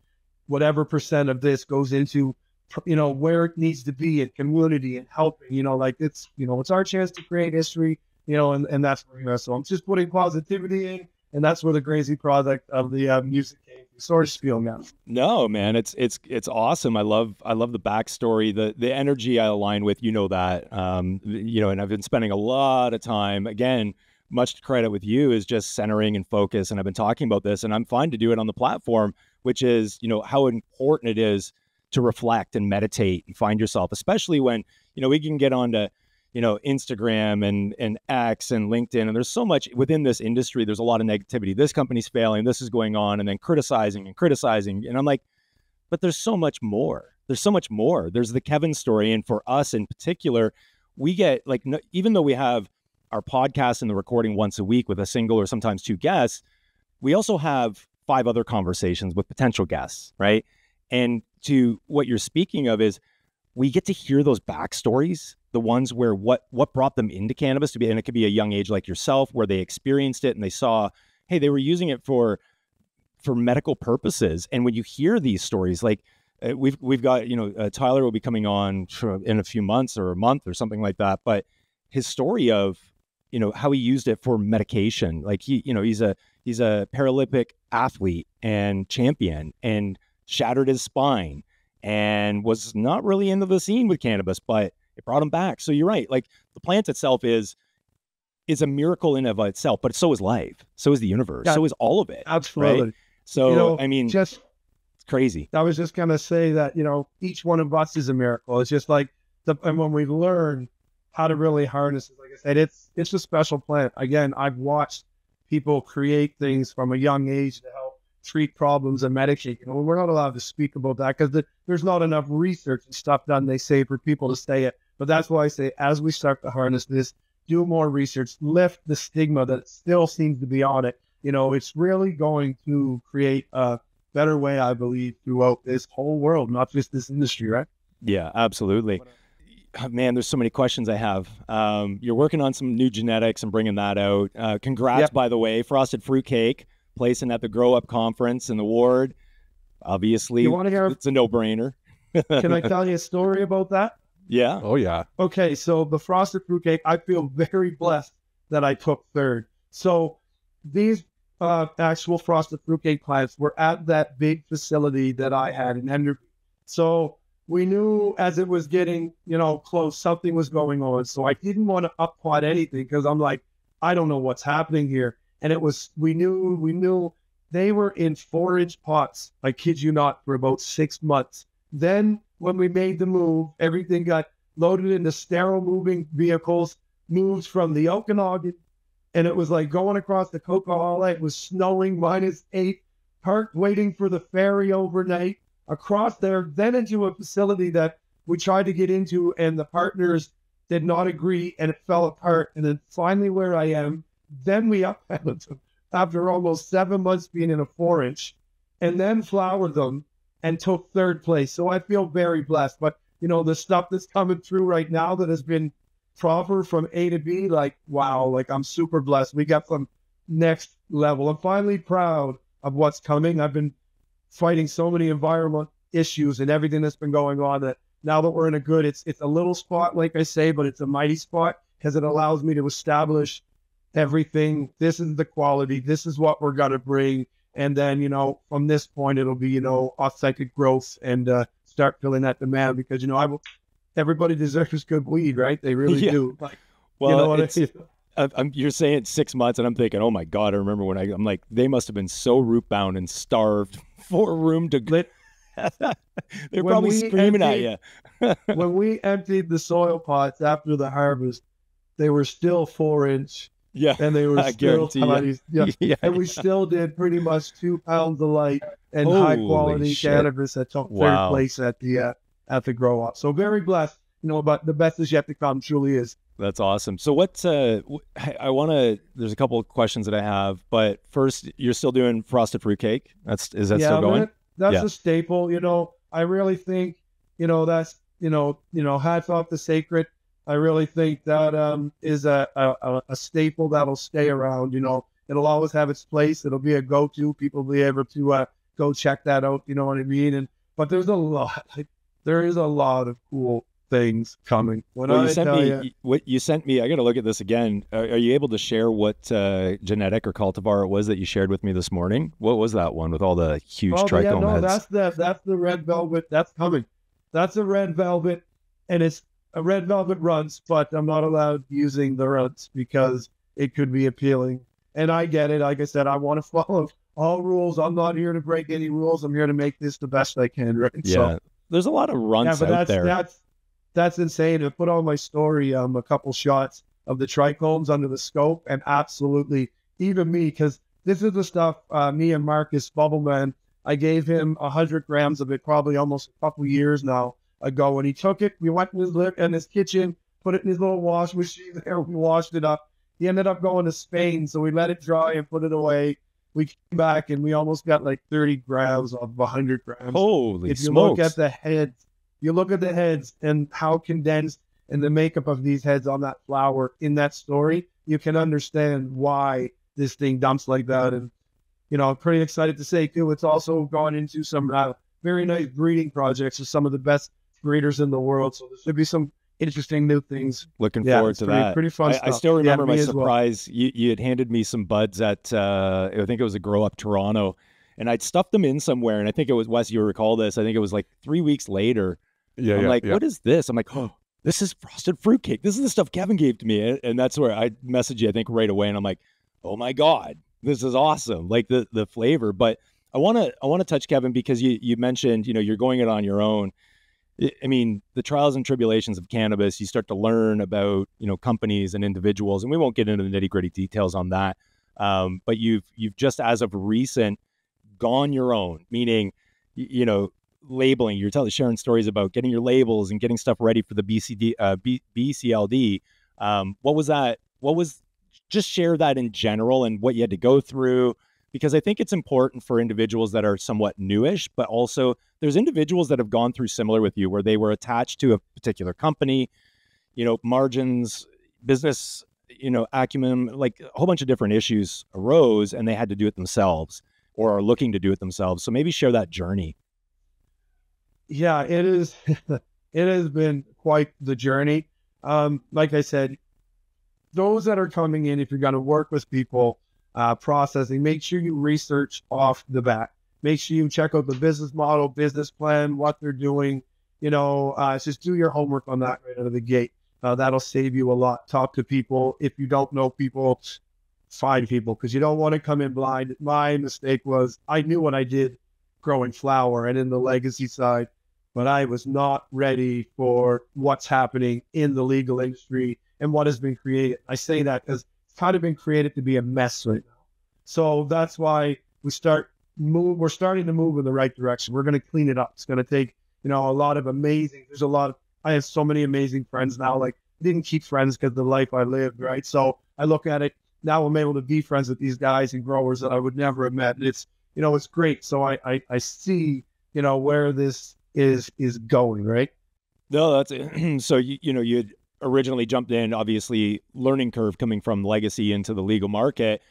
whatever % of this goes into, where it needs to be in community and helping, it's our chance to create history, and that's where we are. So I'm just putting positivity in, and that's where the crazy product of the music came from. Sort of spiel now. No, man, it's awesome. I love the backstory, the energy I align with, that, and I've been spending a lot of time, again, much credit with you, is just centering and focus. And I've been talking about this, and I'm fine to do it on the platform, which is, how important it is to reflect and meditate and find yourself, especially when, we can get onto, Instagram and X and LinkedIn. And there's so much within this industry. There's a lot of negativity. This company's failing. This is going on. And then criticizing. And I'm like, but there's so much more. There's so much more. There's the Kevin story. And for us in particular, we get even though we have our podcast and the recording once a week with a single or sometimes 2 guests, we also have 5 other conversations with potential guests, right? And to what you're speaking of is we get to hear those backstories, the ones where what brought them into cannabis to be, and it could be a young age like yourself, where they experienced it and they saw, hey, they were using it for medical purposes. And when you hear these stories, like we've got, Tyler will be coming on in a few months or a month or something like that. But his story of, how he used it for medication, like he's a Paralympic athlete and champion, and shattered his spine and was not really into the scene with cannabis, but it brought him back. So you're right. Like the plant itself is a miracle in of itself, but so is life. So is the universe. Yeah, so is all of it. Absolutely. Right? So, it's crazy. I was just going to say that, each one of us is a miracle. It's just like, and when we learn how to really harness it, like I said, it's a special plant. Again, I've watched people create things from a young age to help treat problems and medicate. We're not allowed to speak about that because there's not enough research and stuff done, they say, for people to say it. But that's why I say, as we start to harness this, do more research, lift the stigma that still seems to be on it. It's really going to create a better way, I believe, throughout this whole world, not just this industry, right? Yeah, absolutely. man, there's so many questions I have. You're working on some new genetics and bringing that out. Congrats, by the way, Frosted Fruitcake, placing at the Grow Up Conference in the Ward. Obviously, you want to hear? It's a no-brainer. Can I tell you a story about that? Yeah. Oh, yeah. Okay, so the Frosted Fruitcake, I feel very blessed that I took third. So these actual Frosted Fruitcake plants were at that big facility that I had in Enderby. So we knew as it was getting, close, something was going on. So I didn't want to up-pot anything because I'm like, I don't know what's happening here. And we knew they were in 4-inch pots, I kid you not, for about 6 months. Then when we made the move, everything got loaded into sterile moving vehicles, moved from the Okanagan, and it was like going across the Coquihalla. It was snowing -8, parked waiting for the ferry overnight, across there, then into a facility that we tried to get into, and the partners did not agree, and it fell apart. And then finally where I am, then we upheld them after almost 7 months being in a 4-inch, and then flowered them and took third place. So I feel very blessed. But, the stuff that's coming through right now that has been proper from A to B, like, wow, like I'm super blessed. We got some next level. I'm finally proud of what's coming. I've been fighting so many environment issues and everything that's been going on that now that we're in a good, it's a little spot, like I say, but it's a mighty spot because it allows me to establish everything. This is the quality. This is what we're going to bring. And then, from this point, it'll be, authentic growth and start filling that demand because, everybody deserves good weed, right? They really do. Like, well, you're saying 6 months, and I'm thinking, oh my God, I remember when I'm like, they must have been so root bound and starved for room to glit. They're probably screaming at you. When we emptied the soil pots after the harvest, they were still 4-inch. Yeah. And they were still tiny. Yeah. And we still did pretty much 2 pounds of light and high quality cannabis that took third place at the grow up. So very blessed, but the best is yet to come, truly is. That's awesome. So there's a couple of questions that I have, but first, you're still doing Frosted Fruitcake. Is that still going? That's a staple. I really think, that's, hats off to Sacred. I really think that is a staple that'll stay around. It'll always have its place. It'll be a go-to. People will be able to go check that out. You know what I mean? But there's a lot. There is a lot of cool things coming. What you sent me, I got to look at this again. Are you able to share what genetic or cultivar it was that you shared with me this morning? What was that one with all the huge trichome heads? That's the red velvet. That's coming. That's a red velvet, and it's a red velvet runts, but I'm not allowed using the runts because it could be appealing. And I get it. Like I said, I want to follow all rules. I'm not here to break any rules. I'm here to make this the best I can, right? Yeah. So, there's a lot of runts out there. That's insane. I put on my story a couple shots of the trichomes under the scope, and absolutely, even me, because this is the stuff me and Marcus Bubbleman, I gave him 100 grams of it probably almost a couple years now ago, and he took it. We went in his kitchen, put it in his little wash machine there. We washed it up. He ended up going to Spain, so we let it dry and put it away. We came back and we almost got like 30 grams of 100 grams. Holy smokes. If you look at the heads, and how condensed and the makeup of these heads on that flower in that story, you can understand why this thing dumps like that. And, I'm pretty excited to say too, it's also gone into some very nice breeding projects with some of the best breeders in the world. So there should be some interesting new things. Looking forward to that. Pretty fun stuff. I still remember my surprise. Well. You had handed me some buds at, I think it was a Grow Up Toronto, and I'd stuffed them in somewhere. And I think it was, Wes, you recall this. I think it was like 3 weeks later. I'm like, what is this? I'm like, oh, this is Frosted Fruitcake. This is the stuff Kevin gave to me. And that's where I messaged you, I think, right away. And I'm like, oh my God, this is awesome. Like the flavor. But I want to touch, Kevin, because you mentioned, you're going it on your own. I mean, the trials and tribulations of cannabis, you start to learn about, companies and individuals, and we won't get into the nitty-gritty details on that. But you've just, as of recent, gone your own, meaning, labeling. You're sharing stories about getting your labels and getting stuff ready for the BCLD. What was that? Just share that in general and what you had to go through, because I think it's important for individuals that are somewhat newish, but also there's individuals that have gone through similar with you where they were attached to a particular company, margins, business, acumen, like a whole bunch of different issues arose and they had to do it themselves or are looking to do it themselves. So maybe share that journey. Yeah, it is. It has been quite the journey. Like I said, those that are coming in, if you're going to work with people, processing, make sure you research off the bat. Make sure you check out the business model, business plan, what they're doing. Just do your homework on that right out of the gate. That'll save you a lot. Talk to people. If you don't know people, find people, because you don't want to come in blind. My mistake was I knew what I did growing flower and in the legacy side, but I was not ready for what's happening in the legal industry and what has been created. I say that because it's kind of been created to be a mess right now. So that's why we're starting to move in the right direction. We're going to clean it up. It's going to take, a lot of I have so many amazing friends now. Like, I didn't keep friends because of the life I lived, right? So I look at it now, I'm able to be friends with these guys and growers that I would never have met. And it's, it's great. So I see, where this is going, right? No, that's it. So, you had originally jumped in, obviously learning curve coming from legacy into the legal market,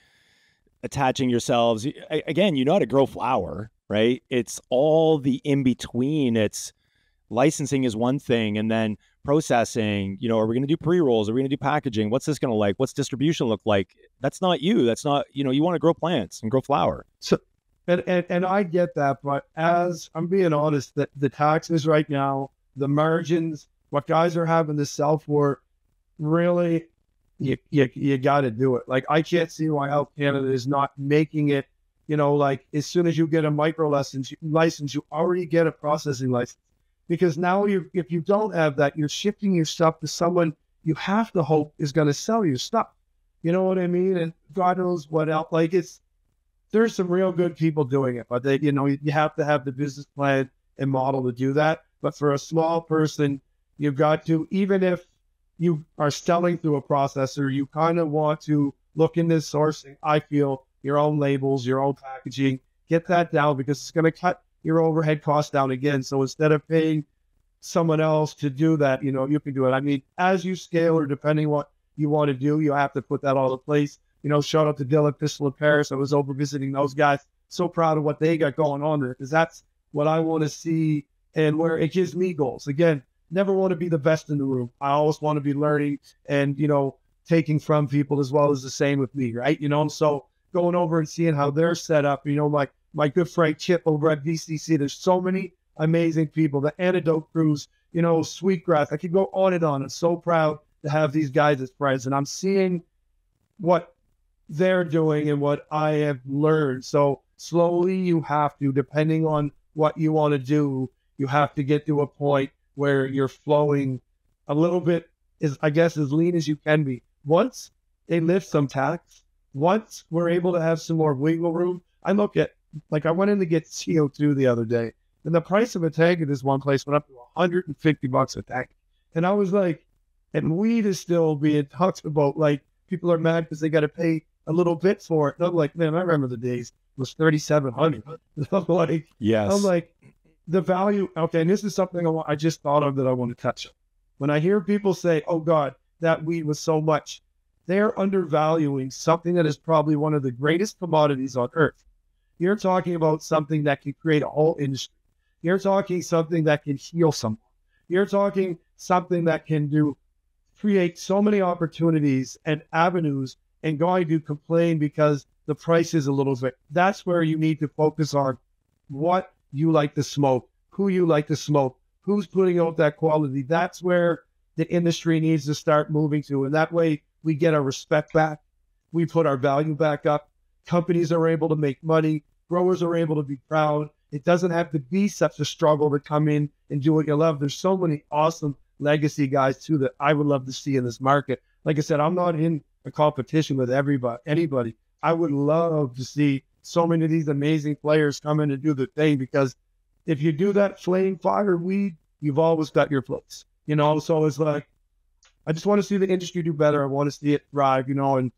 attaching yourselves. Again, you know how to grow flower, right? It's all the in between. It's licensing is one thing, and then processing, are we going to do pre-rolls? Are we going to do packaging? What's this going to like? What's distribution look like? That's not you. That's not, you want to grow plants and grow flower. So, and I get that, but as I'm being honest, that the taxes right now, the margins, what guys are having to sell for, really, you got to do it. Like, I can't see why Health Canada is not making it, like, as soon as you get a micro license, you already get a processing license. Because now if you don't have that, you're shifting your stuff to someone you have to hope is going to sell your stuff. You know what I mean? And God knows what else. Like, there's some real good people doing it, but they, you have to have the business plan and model to do that. But for a small person, you've got to, even if you are selling through a processor, you kind of want to look into sourcing, I feel, your own labels, your own packaging, get that down, because it's going to cut your overhead costs down again. So instead of paying someone else to do that, you can do it. I mean, as you scale, or depending what you want to do, you have to put that all in place. Shout out to Dylan Pistol in Paris. I was over visiting those guys. So proud of what they got going on there, because that's what I want to see, and where it gives me goals. Again, never want to be the best in the room. I always want to be learning and, taking from people, as well as the same with me, right? So going over and seeing how they're set up, my good friend Chip over at VCC, there's so many amazing people, the Antidote crews, Sweetgrass. I could go on and on. I'm so proud to have these guys as friends, and I'm seeing what they're doing and what I have learned. So slowly you have to, depending on what you want to do, you have to get to a point where you're flowing a little bit, as lean as you can be. Once they lift some tax, once we're able to have some more wiggle room, I look at, like, I went in to get CO2 the other day, and the price of a tank at this one place went up to $150 a tank. And I was like, and weed is still being talked about, like, people are mad because they got to pay a little bit for it. And I'm like, man, I remember the days it was $3,700. Yes. I'm like, the value. Okay, and this is something I just thought of that I want to touch on. When I hear people say, oh God, that weed was so much, they're undervaluing something that is probably one of the greatest commodities on earth. You're talking about something that can create a whole industry. You're talking something that can heal someone. You're talking something that can create so many opportunities and avenues, and going to complain because the price is a little bit. That's where you need to focus on what you like to smoke, who you like to smoke, who's putting out that quality. That's where the industry needs to start moving to. And that way we get our respect back. We put our value back up. Companies are able to make money. Growers are able to be proud. It doesn't have to be such a struggle to come in and do what you love. There's so many awesome legacy guys too that I would love to see in this market. Like I said, I'm not in a competition with anybody. I would love to see so many of these amazing players come in and do the thing, because if you do that flame fire weed, you've always got your place, So it's like, I just want to see the industry do better. I want to see it thrive, and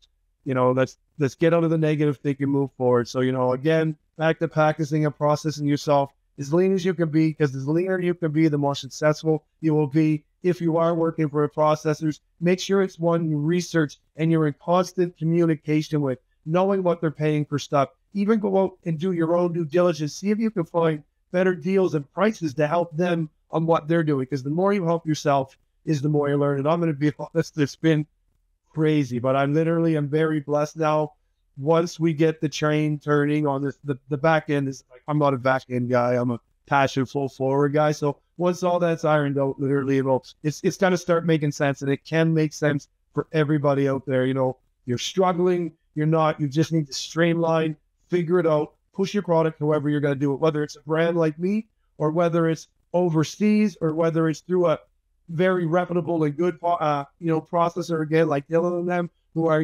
let's get out of the negative thinking, move forward. So, again, back to practicing and processing yourself as lean as you can be, because as leaner you can be, the more successful you will be. If you are working for processors, make sure it's one you research and you're in constant communication with, knowing what they're paying for stuff. Even go out and do your own due diligence. See if you can find better deals and prices to help them on what they're doing, because the more you help yourself is the more you learn. And I'm going to be honest, it's been crazy, but I'm very blessed now. Once we get the train turning on this, the back end is like, I'm not a back end guy. I'm a passion full forward guy. So once all that's ironed out, literally, it's going to start making sense, and it can make sense for everybody out there. You're struggling, you're not, you just need to streamline, figure it out, push your product however you're going to do it, whether it's a brand like me or whether it's overseas or whether it's through a very reputable and good, processor, again, like Dylan and them, who are,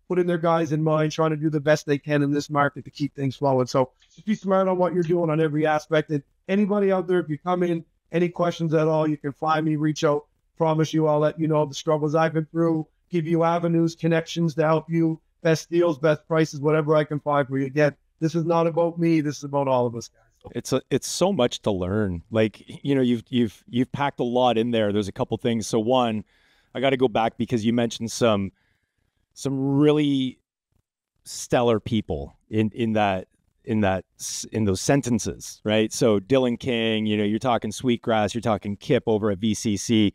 putting their guys in mind, trying to do the best they can in this market to keep things flowing. So just be smart on what you're doing on every aspect. And anybody out there, if you come in, any questions at all, you can find me, reach out. Promise you, I'll let you know the struggles I've been through, give you avenues, connections to help you, best deals, best prices, whatever I can find for you. Again, this is not about me. This is about all of us, guys. It's so much to learn. Like, you've packed a lot in there. There's a couple things. So one, I got to go back because you mentioned some really stellar people in those sentences, right? So Dylan King, you're talking Sweetgrass, you're talking Kip over at VCC.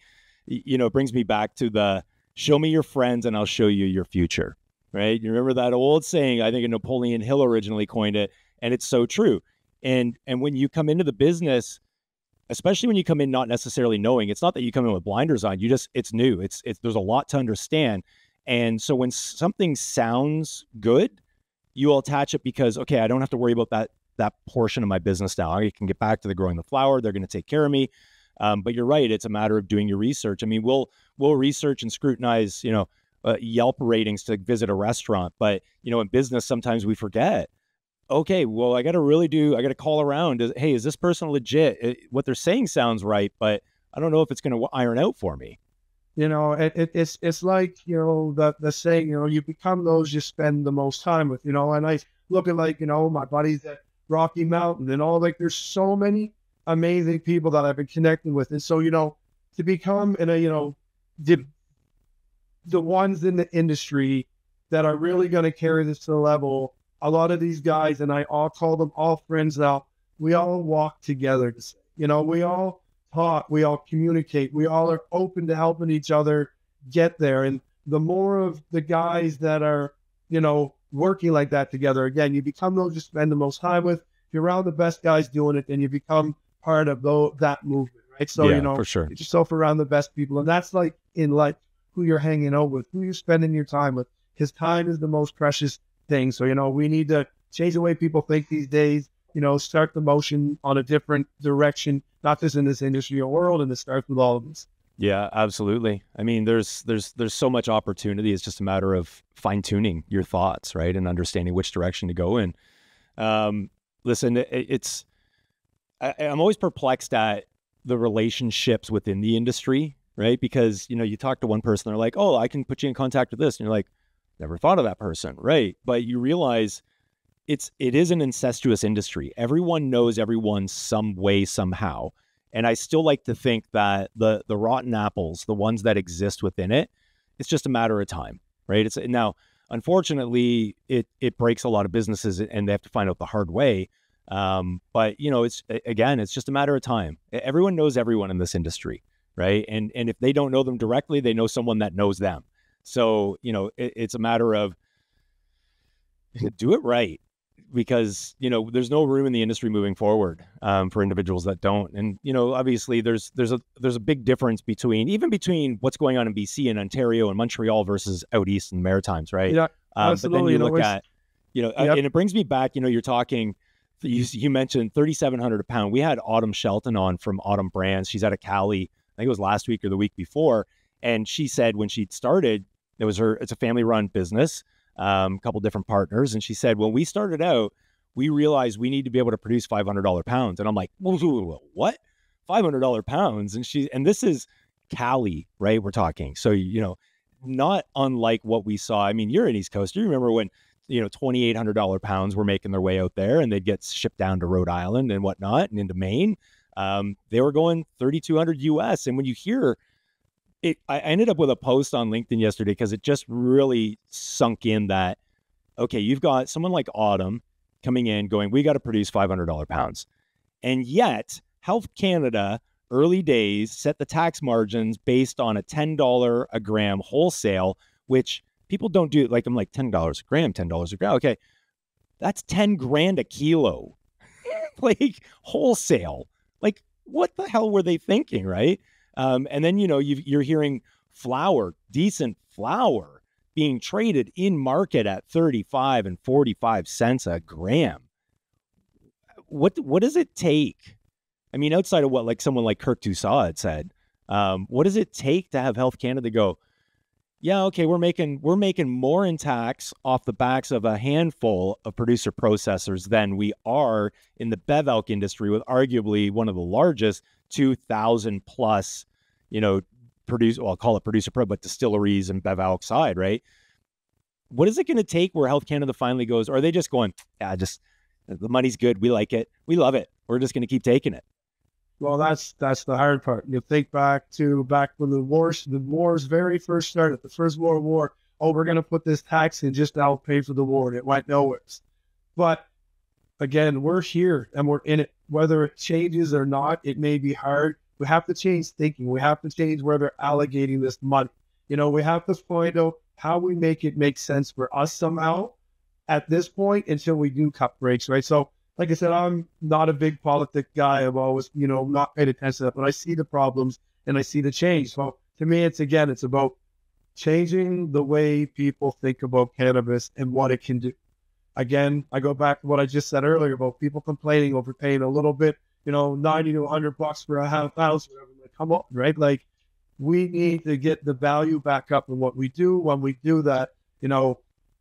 It brings me back to the show me your friends and I'll show you your future, right? You remember that old saying? I think Napoleon Hill originally coined it, and it's so true. And when you come into the business, especially when you come in not necessarily knowing, it's not that you come in with blinders on, it's new. It's there's a lot to understand. And so when something sounds good, you will attach it because, okay, I don't have to worry about that portion of my business now. I can get back to the growing the flower. They're going to take care of me. But you're right. It's a matter of doing your research. I mean, we'll research and scrutinize, Yelp ratings to visit a restaurant. But, in business, sometimes we forget. Okay, well, I got to call around. Hey, is this person legit? What they're saying sounds right, but I don't know if it's going to iron out for me. It's like, the saying, you become those you spend the most time with, and I look at my buddies at Rocky Mountain and all, there's so many amazing people that I've been connecting with. And so, to become the ones in the industry that are really going to carry this to the level, a lot of these guys, and I all call them all friends now, we all walk together. We all talk, we all communicate, we all are open to helping each other get there. And the more of the guys that are, working like that together, again, you become those you spend the most time with. If you're around the best guys doing it, then you become part of that movement, right? So, for sure, get yourself around the best people. And that's like in life, who you're hanging out with, who you're spending your time with. His time is the most precious thing. So, we need to change the way people think these days, start the motion on a different direction, not just in this industry or world, and it starts with all of us. Yeah, absolutely. I mean, there's so much opportunity. It's just a matter of fine tuning your thoughts, right? And understanding which direction to go in. Listen, I'm always perplexed at the relationships within the industry, right? Because, you talk to one person, they're like, oh, I can put you in contact with this. And you're like, never thought of that person, right? But you realize it is an incestuous industry. Everyone knows everyone some way, somehow. And I still like to think that the rotten apples, the ones that exist within it, it's just a matter of time, right? Now, unfortunately, it breaks a lot of businesses and they have to find out the hard way. But it's just a matter of time. Everyone knows everyone in this industry, right? And if they don't know them directly, they know someone that knows them. So, it's a matter of do it right. Because, there's no room in the industry moving forward for individuals that don't. And, obviously there's a big difference between what's going on in BC and Ontario and Montreal versus out east in the Maritimes, right? Yeah, but then you look at, and it brings me back, you're talking, you mentioned $3,700 a pound. We had Autumn Shelton on from Autumn Brands. She's out of Cali. I think it was last week or the week before. And she said when she started, it's a family run business. A couple different partners. And she said, when we started out, we realized we need to be able to produce $500 pounds. And I'm like, what? $500 pounds? And this is Cali, right? We're talking. So, not unlike what we saw. I mean, you're an East Coaster. You remember when, $2,800 pounds were making their way out there and they'd get shipped down to Rhode Island and whatnot and into Maine. They were going 3,200 US. And when you hear it, I ended up with a post on LinkedIn yesterday because it just really sunk in that, okay, you've got someone like Autumn coming in going, we got to produce $500 pounds. And yet Health Canada, early days, set the tax margins based on a $10 a gram wholesale, which people don't do. Like, I'm like, $10 a gram, $10 a gram. Okay, that's 10 grand a kilo, like wholesale. Like, what the hell were they thinking, right? And then, you're hearing flour, decent flour, being traded in market at 35 and 45 cents a gram. What does it take? I mean, outside of what, like, someone like Kirk Doucet had said, what does it take to have Health Canada go, yeah, okay, we're making more in tax off the backs of a handful of producer processors than we are in the bev alc industry, with arguably one of the largest 2,000 plus, I'll call it producer pro, but distilleries and bev alc side, right? What is it going to take where Health Canada finally goes, or are they just going, just the money's good, we like it, we love it, we're just going to keep taking it? Well, that's the hard part. You think back when the wars very first started, the First World War. Oh, we're going to put this tax in just to help pay for the war. And it went nowhere. But again, we're here and we're in it. Whether it changes or not, it may be hard. We have to change thinking. We have to change where they're allocating this money. We have to find out how we make it make sense for us somehow at this point until we do cut breaks, right? So, like I said, I'm not a big politic guy. I've always, not paid attention to that, but I see the problems and I see the change. So to me, it's about changing the way people think about cannabis and what it can do. Again, I go back to what I just said earlier about people complaining over paying a little bit, $90 to $100 for a half ounce, whatever. Like, come on, right? Like, we need to get the value back up in what we do. When we do that,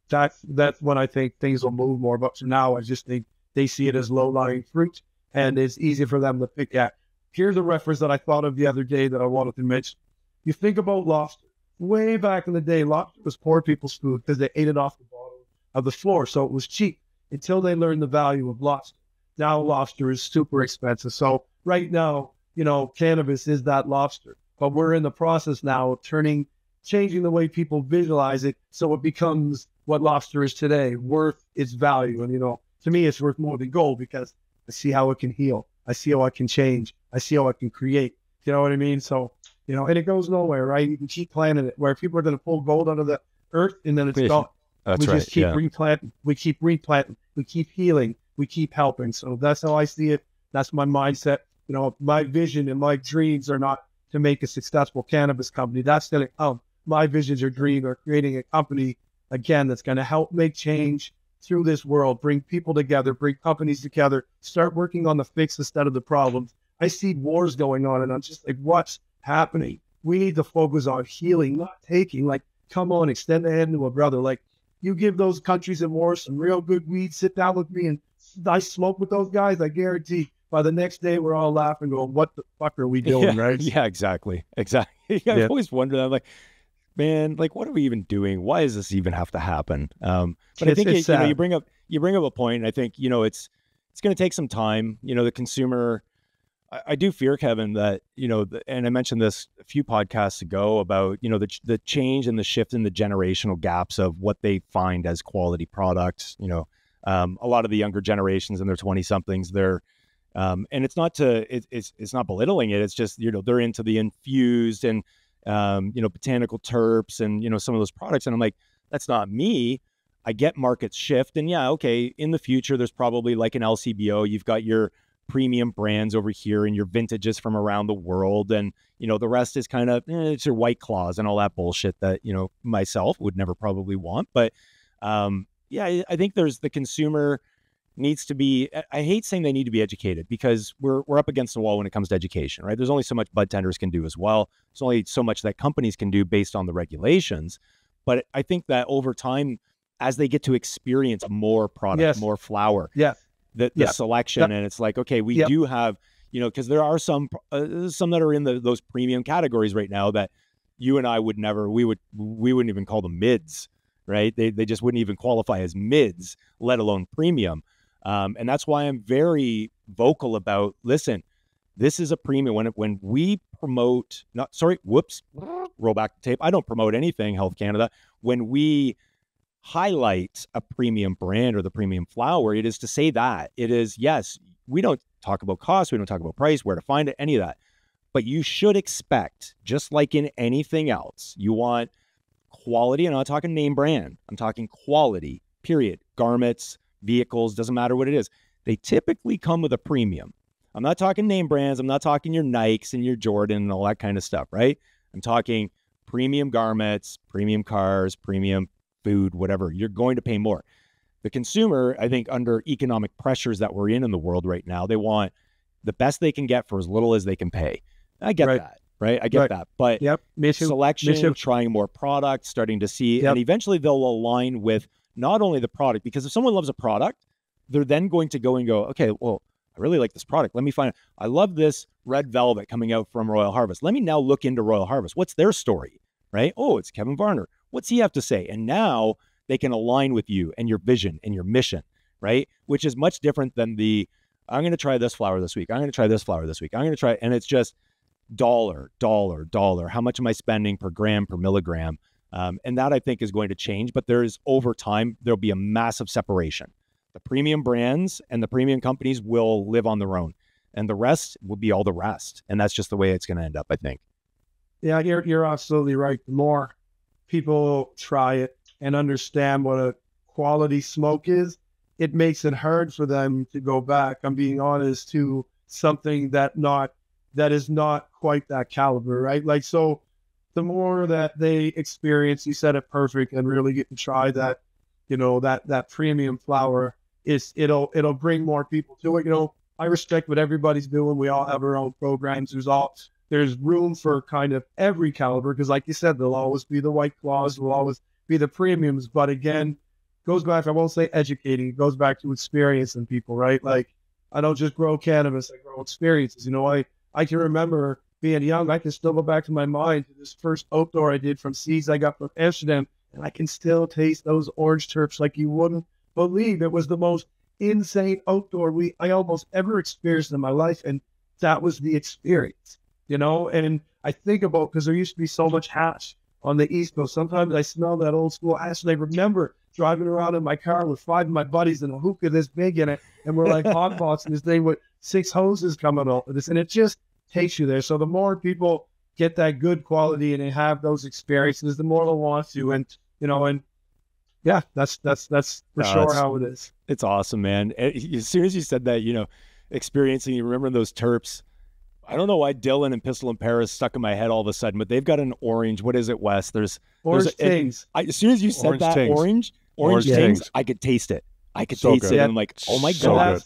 that's when I think things will move more. But for now, I just think they see it as low-lying fruit, and it's easy for them to pick at. Here's a reference that I thought of the other day that I wanted to mention. You think about lobster. Way back in the day, lobster was poor people's food because they ate it off the bottom of the floor, so it was cheap until they learned the value of lobster. Now lobster is super expensive. So right now, cannabis is that lobster. But we're in the process now of changing the way people visualize it so it becomes what lobster is today, worth its value. And, to me, it's worth more than gold because I see how it can heal. I see how I can change. I see how I can create. You know what I mean? So, and it goes nowhere, right? You can keep planting it where people are going to pull gold out of the earth and then it's gone. That's we right. just keep replanting. We keep replanting. We keep healing. We keep helping. So that's how I see it. That's my mindset. My vision and my dreams are not to make a successful cannabis company. That's going to come. My visions or dream are creating a company, again, that's going to help make change through this world, bring people together, bring companies together, start working on the fix instead of the problems. I see wars going on and I'm just like, what's happening? We need to focus on healing, not taking. Like, come on, extend the hand to a brother. Like, you give those countries in war some real good weed, sit down with me and I smoke with those guys, I guarantee by the next day we're all laughing going, what the fuck are we doing, right? Yeah, exactly. I've always wondered, I'm like, man, like, what are we even doing? Why does this even have to happen? But I think you bring up a point. And I think it's going to take some time. The consumer. I do fear, Kevin, that and I mentioned this a few podcasts ago about the change and the shift in the generational gaps of what they find as quality products. A lot of the younger generations in their 20-somethings, they're and it's not belittling it. It's just they're into the infused and botanical terps and, some of those products. And I'm like, that's not me. I get markets shift. And yeah, okay, in the future, there's probably like an LCBO. You've got your premium brands over here and your vintages from around the world. And, the rest is kind of, it's your White Claws and all that bullshit that, myself would never probably want. But I think there's the consumer needs to be, I hate saying they need to be educated because we're up against the wall when it comes to education, right? There's only so much bud tenders can do as well. There's only so much that companies can do based on the regulations. But I think that over time, as they get to experience more product, more flower, the selection, and it's like, okay, we do have, because there are some that are in those premium categories right now that, you and I would never, we wouldn't even call them mids, right? They just wouldn't even qualify as mids, let alone premium. And that's why I'm very vocal about, listen, this is a premium. When we promote, roll back the tape. I don't promote anything, Health Canada. When we highlight a premium brand or the premium flower, it is to say that it is, yes, we don't talk about cost, we don't talk about price, where to find it, any of that. But you should expect, just like in anything else, you want quality. And I'm not talking name brand, I'm talking quality, period. Garments, vehicles, doesn't matter what it is. They typically come with a premium. I'm not talking name brands. I'm not talking your Nikes and your Jordan and all that kind of stuff, right? I'm talking premium garments, premium cars, premium food, whatever. You're going to pay more. The consumer, I think, under economic pressures that we're in the world right now, they want the best they can get for as little as they can pay. I get that, right? I get that. But selection, trying more products, starting to see, and eventually they'll align with not only the product, because if someone loves a product, they're then going to go and go, okay, well, I really like this product. Let me find it. I love this red velvet coming out from Royal Harvest. Let me now look into Royal Harvest. What's their story, right? Oh, it's Kevin Varner. What's he have to say? And now they can align with you and your vision and your mission, right? Which is much different than the, I'm going to try this flower this week. I'm going to try this flower this week. I'm going to try, and it's just dollar. How much am I spending per gram, per milligram? And that I think is going to change, but there's over time, there'll be a massive separation. The premium brands and the premium companies will live on their own, and the rest will be all the rest. And that's just the way it's going to end up, I think. Yeah, you're absolutely right. The more people try it and understand what a quality smoke is, it makes it hard for them to go back, I'm being honest, to something that is not quite that caliber, right? Like, so the more that they experience, you said it perfect, and really get to try that, that premium flower, it'll bring more people to it. I respect what everybody's doing. We all have our own programs. There's room for kind of every caliber, because like you said, there'll always be the White Claws, there'll always be the premiums. But again, goes back, I won't say educating, it goes back to experiencing people, right? Like, I don't just grow cannabis, I grow experiences. I can remember being young, I can still go back to my mind to this first outdoor I did from seeds I got from Amsterdam, and I can still taste those orange terps like you wouldn't believe. It was the most insane outdoor I almost ever experienced in my life, and that was the experience, And I think about, because there used to be so much hash on the East Coast, sometimes I smell that old school hash, and I remember driving around in my car with 5 of my buddies and a hookah this big in it, and we're like hotboxing this thing with 6 hoses coming off of this, and it just takes you there. So the more people get that good quality and they have those experiences, the more they'll want to, and yeah, that's for sure how it is. It's awesome, man. As soon as you said that, experiencing, you remember those terps. I don't know why Dylan and Pistol and Paris stuck in my head all of a sudden, but they've got an orange. What is it, Wes? There's Tings. As soon as you said that, orange Tings, I could taste it. I could taste it. And I'm like, oh my God.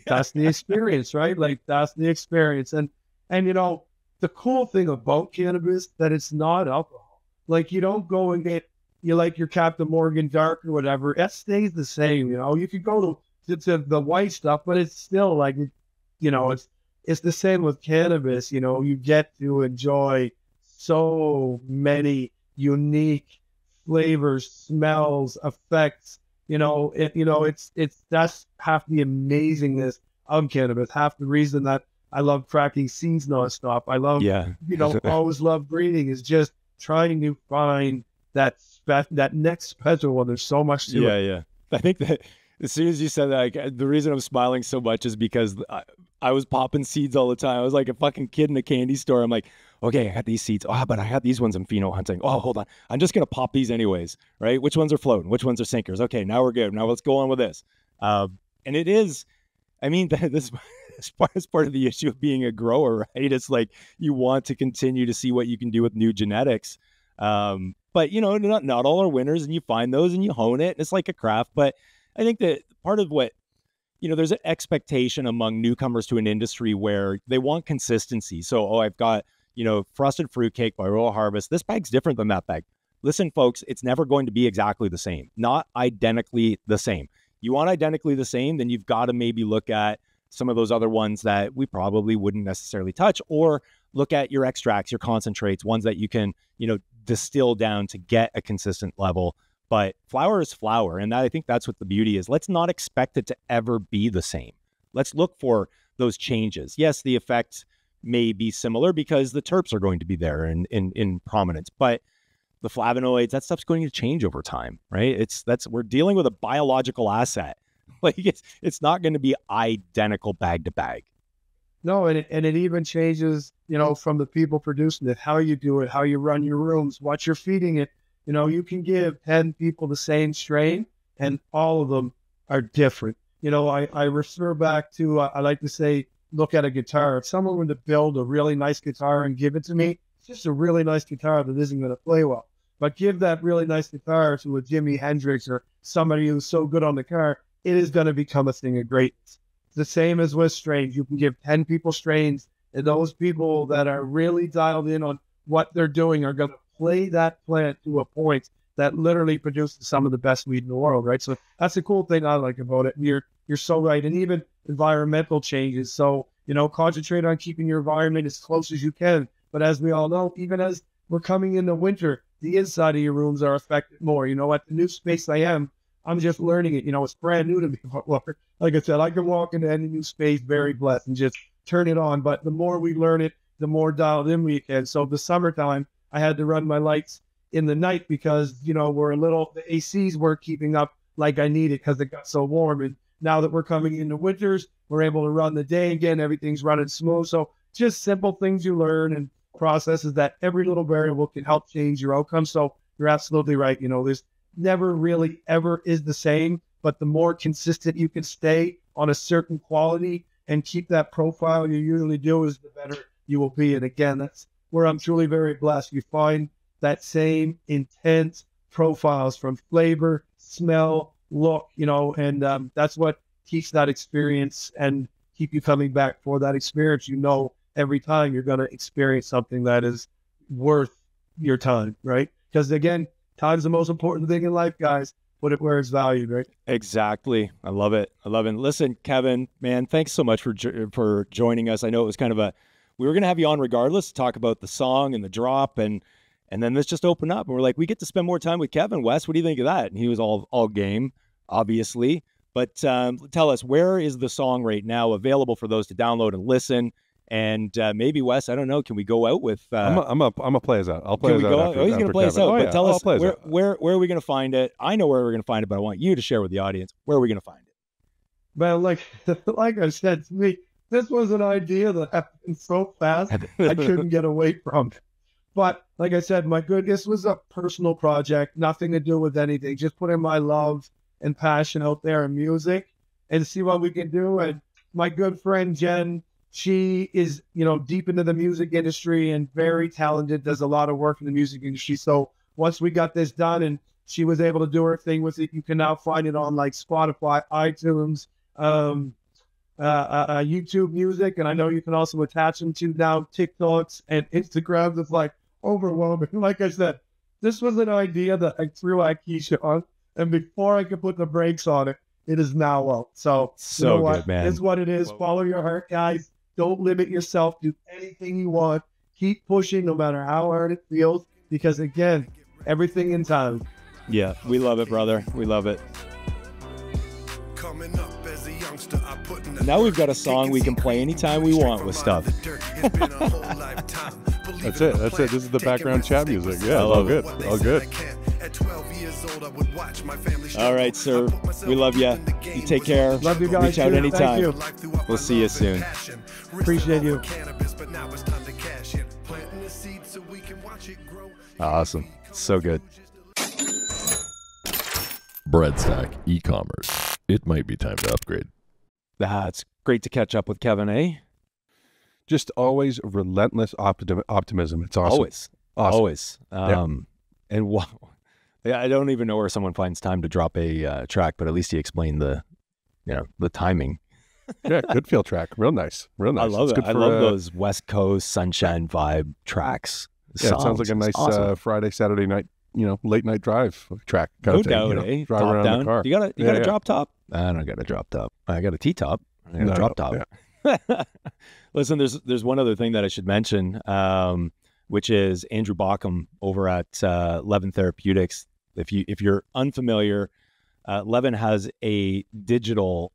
That's the experience, right? Like, that's the experience. And the cool thing about cannabis, that it's not alcohol. Like, you don't go and get, like your Captain Morgan Dark or whatever. It stays the same, You could go to the white stuff, but it's still like, it's the same with cannabis. You get to enjoy so many unique flavors, smells, effects. That's half the amazingness of cannabis. Half the reason that I love cracking seeds nonstop. I love, always love breeding, is just trying to find that next special one. There's so much to it. Yeah. I think that as soon as you said that, the reason I'm smiling so much is because I was popping seeds all the time. I was like a fucking kid in a candy store. I'm like, okay, I got these seeds. Oh, but I had these ones in pheno hunting. Oh, hold on. I'm just going to pop these anyways, right? Which ones are floating? Which ones are sinkers? Okay, now we're good. Now let's go on with this. And it is, this is part of the issue of being a grower, right? It's like you want to continue to see what you can do with new genetics. But, not all are winners, and you find those and you hone it. And it's like a craft. But I think that part of what, there's an expectation among newcomers to an industry where they want consistency. So, I've got, frosted fruitcake by Royal Harvest. This bag's different than that bag. Listen, folks, it's never going to be exactly the same, not identically the same. You want identically the same, then you've got to maybe look at some of those other ones that we probably wouldn't necessarily touch, or look at your extracts, your concentrates, ones that you can, distill down to get a consistent level. But flower is flower. And I think that's what the beauty is. Let's not expect it to ever be the same. Let's look for those changes. Yes, the effect may be similar because the terps are going to be there in prominence, but the flavonoids, that stuff's going to change over time, right? We're dealing with a biological asset. Like it's not going to be identical bag to bag. No, and it even changes, from the people producing it, how you do it, how you run your rooms, what you're feeding it. You can give 10 people the same strain and all of them are different. I refer back to, I like to say, look at a guitar. If someone were to build a really nice guitar and give it to me, it's just a really nice guitar that isn't going to play well. But give that really nice guitar to a Jimi Hendrix or somebody who's so good on the guitar, it is going to become a thing of greatness. It's the same as with strains. You can give 10 people strains, and those people that are really dialed in on what they're doing are going to play that plant to a point that literally produces some of the best weed in the world, right? So that's the cool thing I like about it. And you're so right. And even environmental changes. So, concentrate on keeping your environment as close as you can. But as we all know, even as we're coming into winter, the inside of your rooms are affected more. At the new space I'm just learning it. It's brand new to me. Like I said, I can walk into any new space very blessed and just turn it on. But the more we learn it, the more dialed in we can. So the summertime, I had to run my lights in the night because, the ACs weren't keeping up like I needed because it got so warm. And now that we're coming into winters, we're able to run the day again. Everything's running smooth. So just simple things you learn and processes that every little variable can help change your outcome. So you're absolutely right. There's never really ever is the same, but the more consistent you can stay on a certain quality and keep that profile you usually do, is the better you will be. And again, that's where I'm truly very blessed. You find that same intense profiles from flavor, smell, look, and that's what keeps that experience and keep you coming back for that experience. Every time you're going to experience something that is worth your time, right? Because again, time's the most important thing in life, guys. Put it where it's valued, right? Exactly. I love it. Listen, Kevin, man, thanks so much for joining us. I know it was kind of we were going to have you on regardless to talk about the song and the drop, and then this just opened up and we're like, we get to spend more time with Kevin. Wes, what do you think of that? And he was all game, obviously. But tell us, where is the song right now available for those to download and listen? And maybe, Wes, I don't know, can we go out with... I'm a play us out. I'll play us out. Oh, he's going to play us out. Oh, but yeah. tell us, where are we going to find it? I know where we're going to find it, but I want you to share with the audience. Where are we going to find it? Man, like I said, to me, this was an idea that happened so fast, I couldn't get away from it. But like I said, this was a personal project, nothing to do with anything. Just putting my love and passion out there in music and see what we can do. And my good friend, Jen, she is, deep into the music industry and very talented, does a lot of work in the music industry. So once we got this done and she was able to do her thing with it, you can now find it on like Spotify, iTunes, YouTube Music. And I know you can also attach them to now TikToks and Instagrams. It's like overwhelming. Like I said, this was an idea that I threw at Keisha on. And before I could put the brakes on it, it is now out. So good, man. It's what it is. Follow your heart, guys. Don't limit yourself. Do anything you want. Keep pushing no matter how hard it feels. Because again, everything in time. Yeah, we love it, brother. We love it. Now we've got a song we can play anytime we want with stuff. That's it. This is the background chat music. Yeah, all good. All good. All right, sir. We love you. You take care. Love you guys. Reach out anytime. Thank you. We'll see you soon. Appreciate you. Awesome. So good. Breadstack e-commerce. It might be time to upgrade. It's great to catch up with Kevin, eh? Just always relentless optimism. It's awesome. Always. And wow. Yeah, I don't even know where someone finds time to drop a track, but at least he explained the timing. Yeah, good feel track. Real nice. I love it. I love those West Coast sunshine vibe tracks. Yeah, it sounds like a nice awesome. Friday, Saturday night, late night drive track. No doubt, eh? Drive top around down. the car. You got a drop top? I don't got a drop top. I got a T-top. I got a drop top. Yeah. Listen, there's one other thing that I should mention, which is Andrew Bauckham over at Levan Therapeutics. If you're unfamiliar, Levan has a digital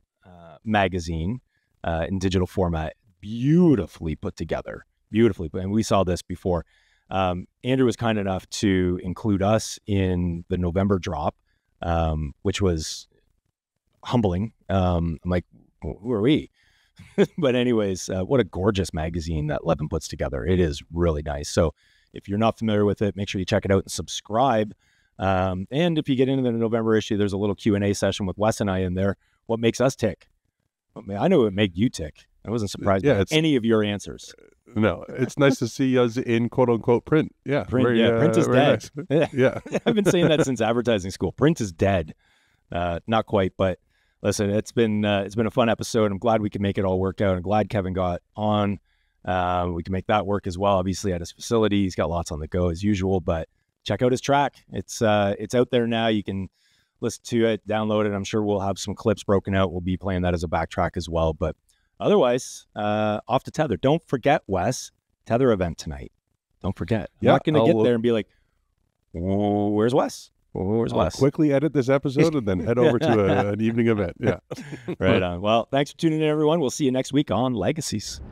magazine in digital format, beautifully put together, and we saw this before. Andrew was kind enough to include us in the November drop, which was humbling. I'm like, who are we? But anyways, what a gorgeous magazine that Levan puts together. It is really nice. So if you're not familiar with it, make sure you check it out and subscribe. And if you get into the November issue, there's a little Q&A session with Wes and I in there. What makes us tick? I know it would make you tick. I wasn't surprised by any of your answers. No, it's nice to see us in quote unquote print. Yeah. Print is dead. Nice. Yeah. I've been saying that since advertising school. Print is dead. Not quite, but listen, it's been a fun episode. I'm glad we could make it all work out. I'm glad Kevin got on. We can make that work as well. Obviously at his facility, he's got lots on the go as usual, but check out his track. It's out there now. You can listen to it, download it. I'm sure we'll have some clips broken out. We'll be playing that as a backtrack as well. But otherwise, off to Tether. Don't forget, Wes, Tether event tonight. Don't forget. I'm not going to get there and be like, oh, where's Wes? Where's Wes? Quickly edit this episode and then head over to an evening event. Yeah. Right on. Well, thanks for tuning in, everyone. We'll see you next week on Legacies.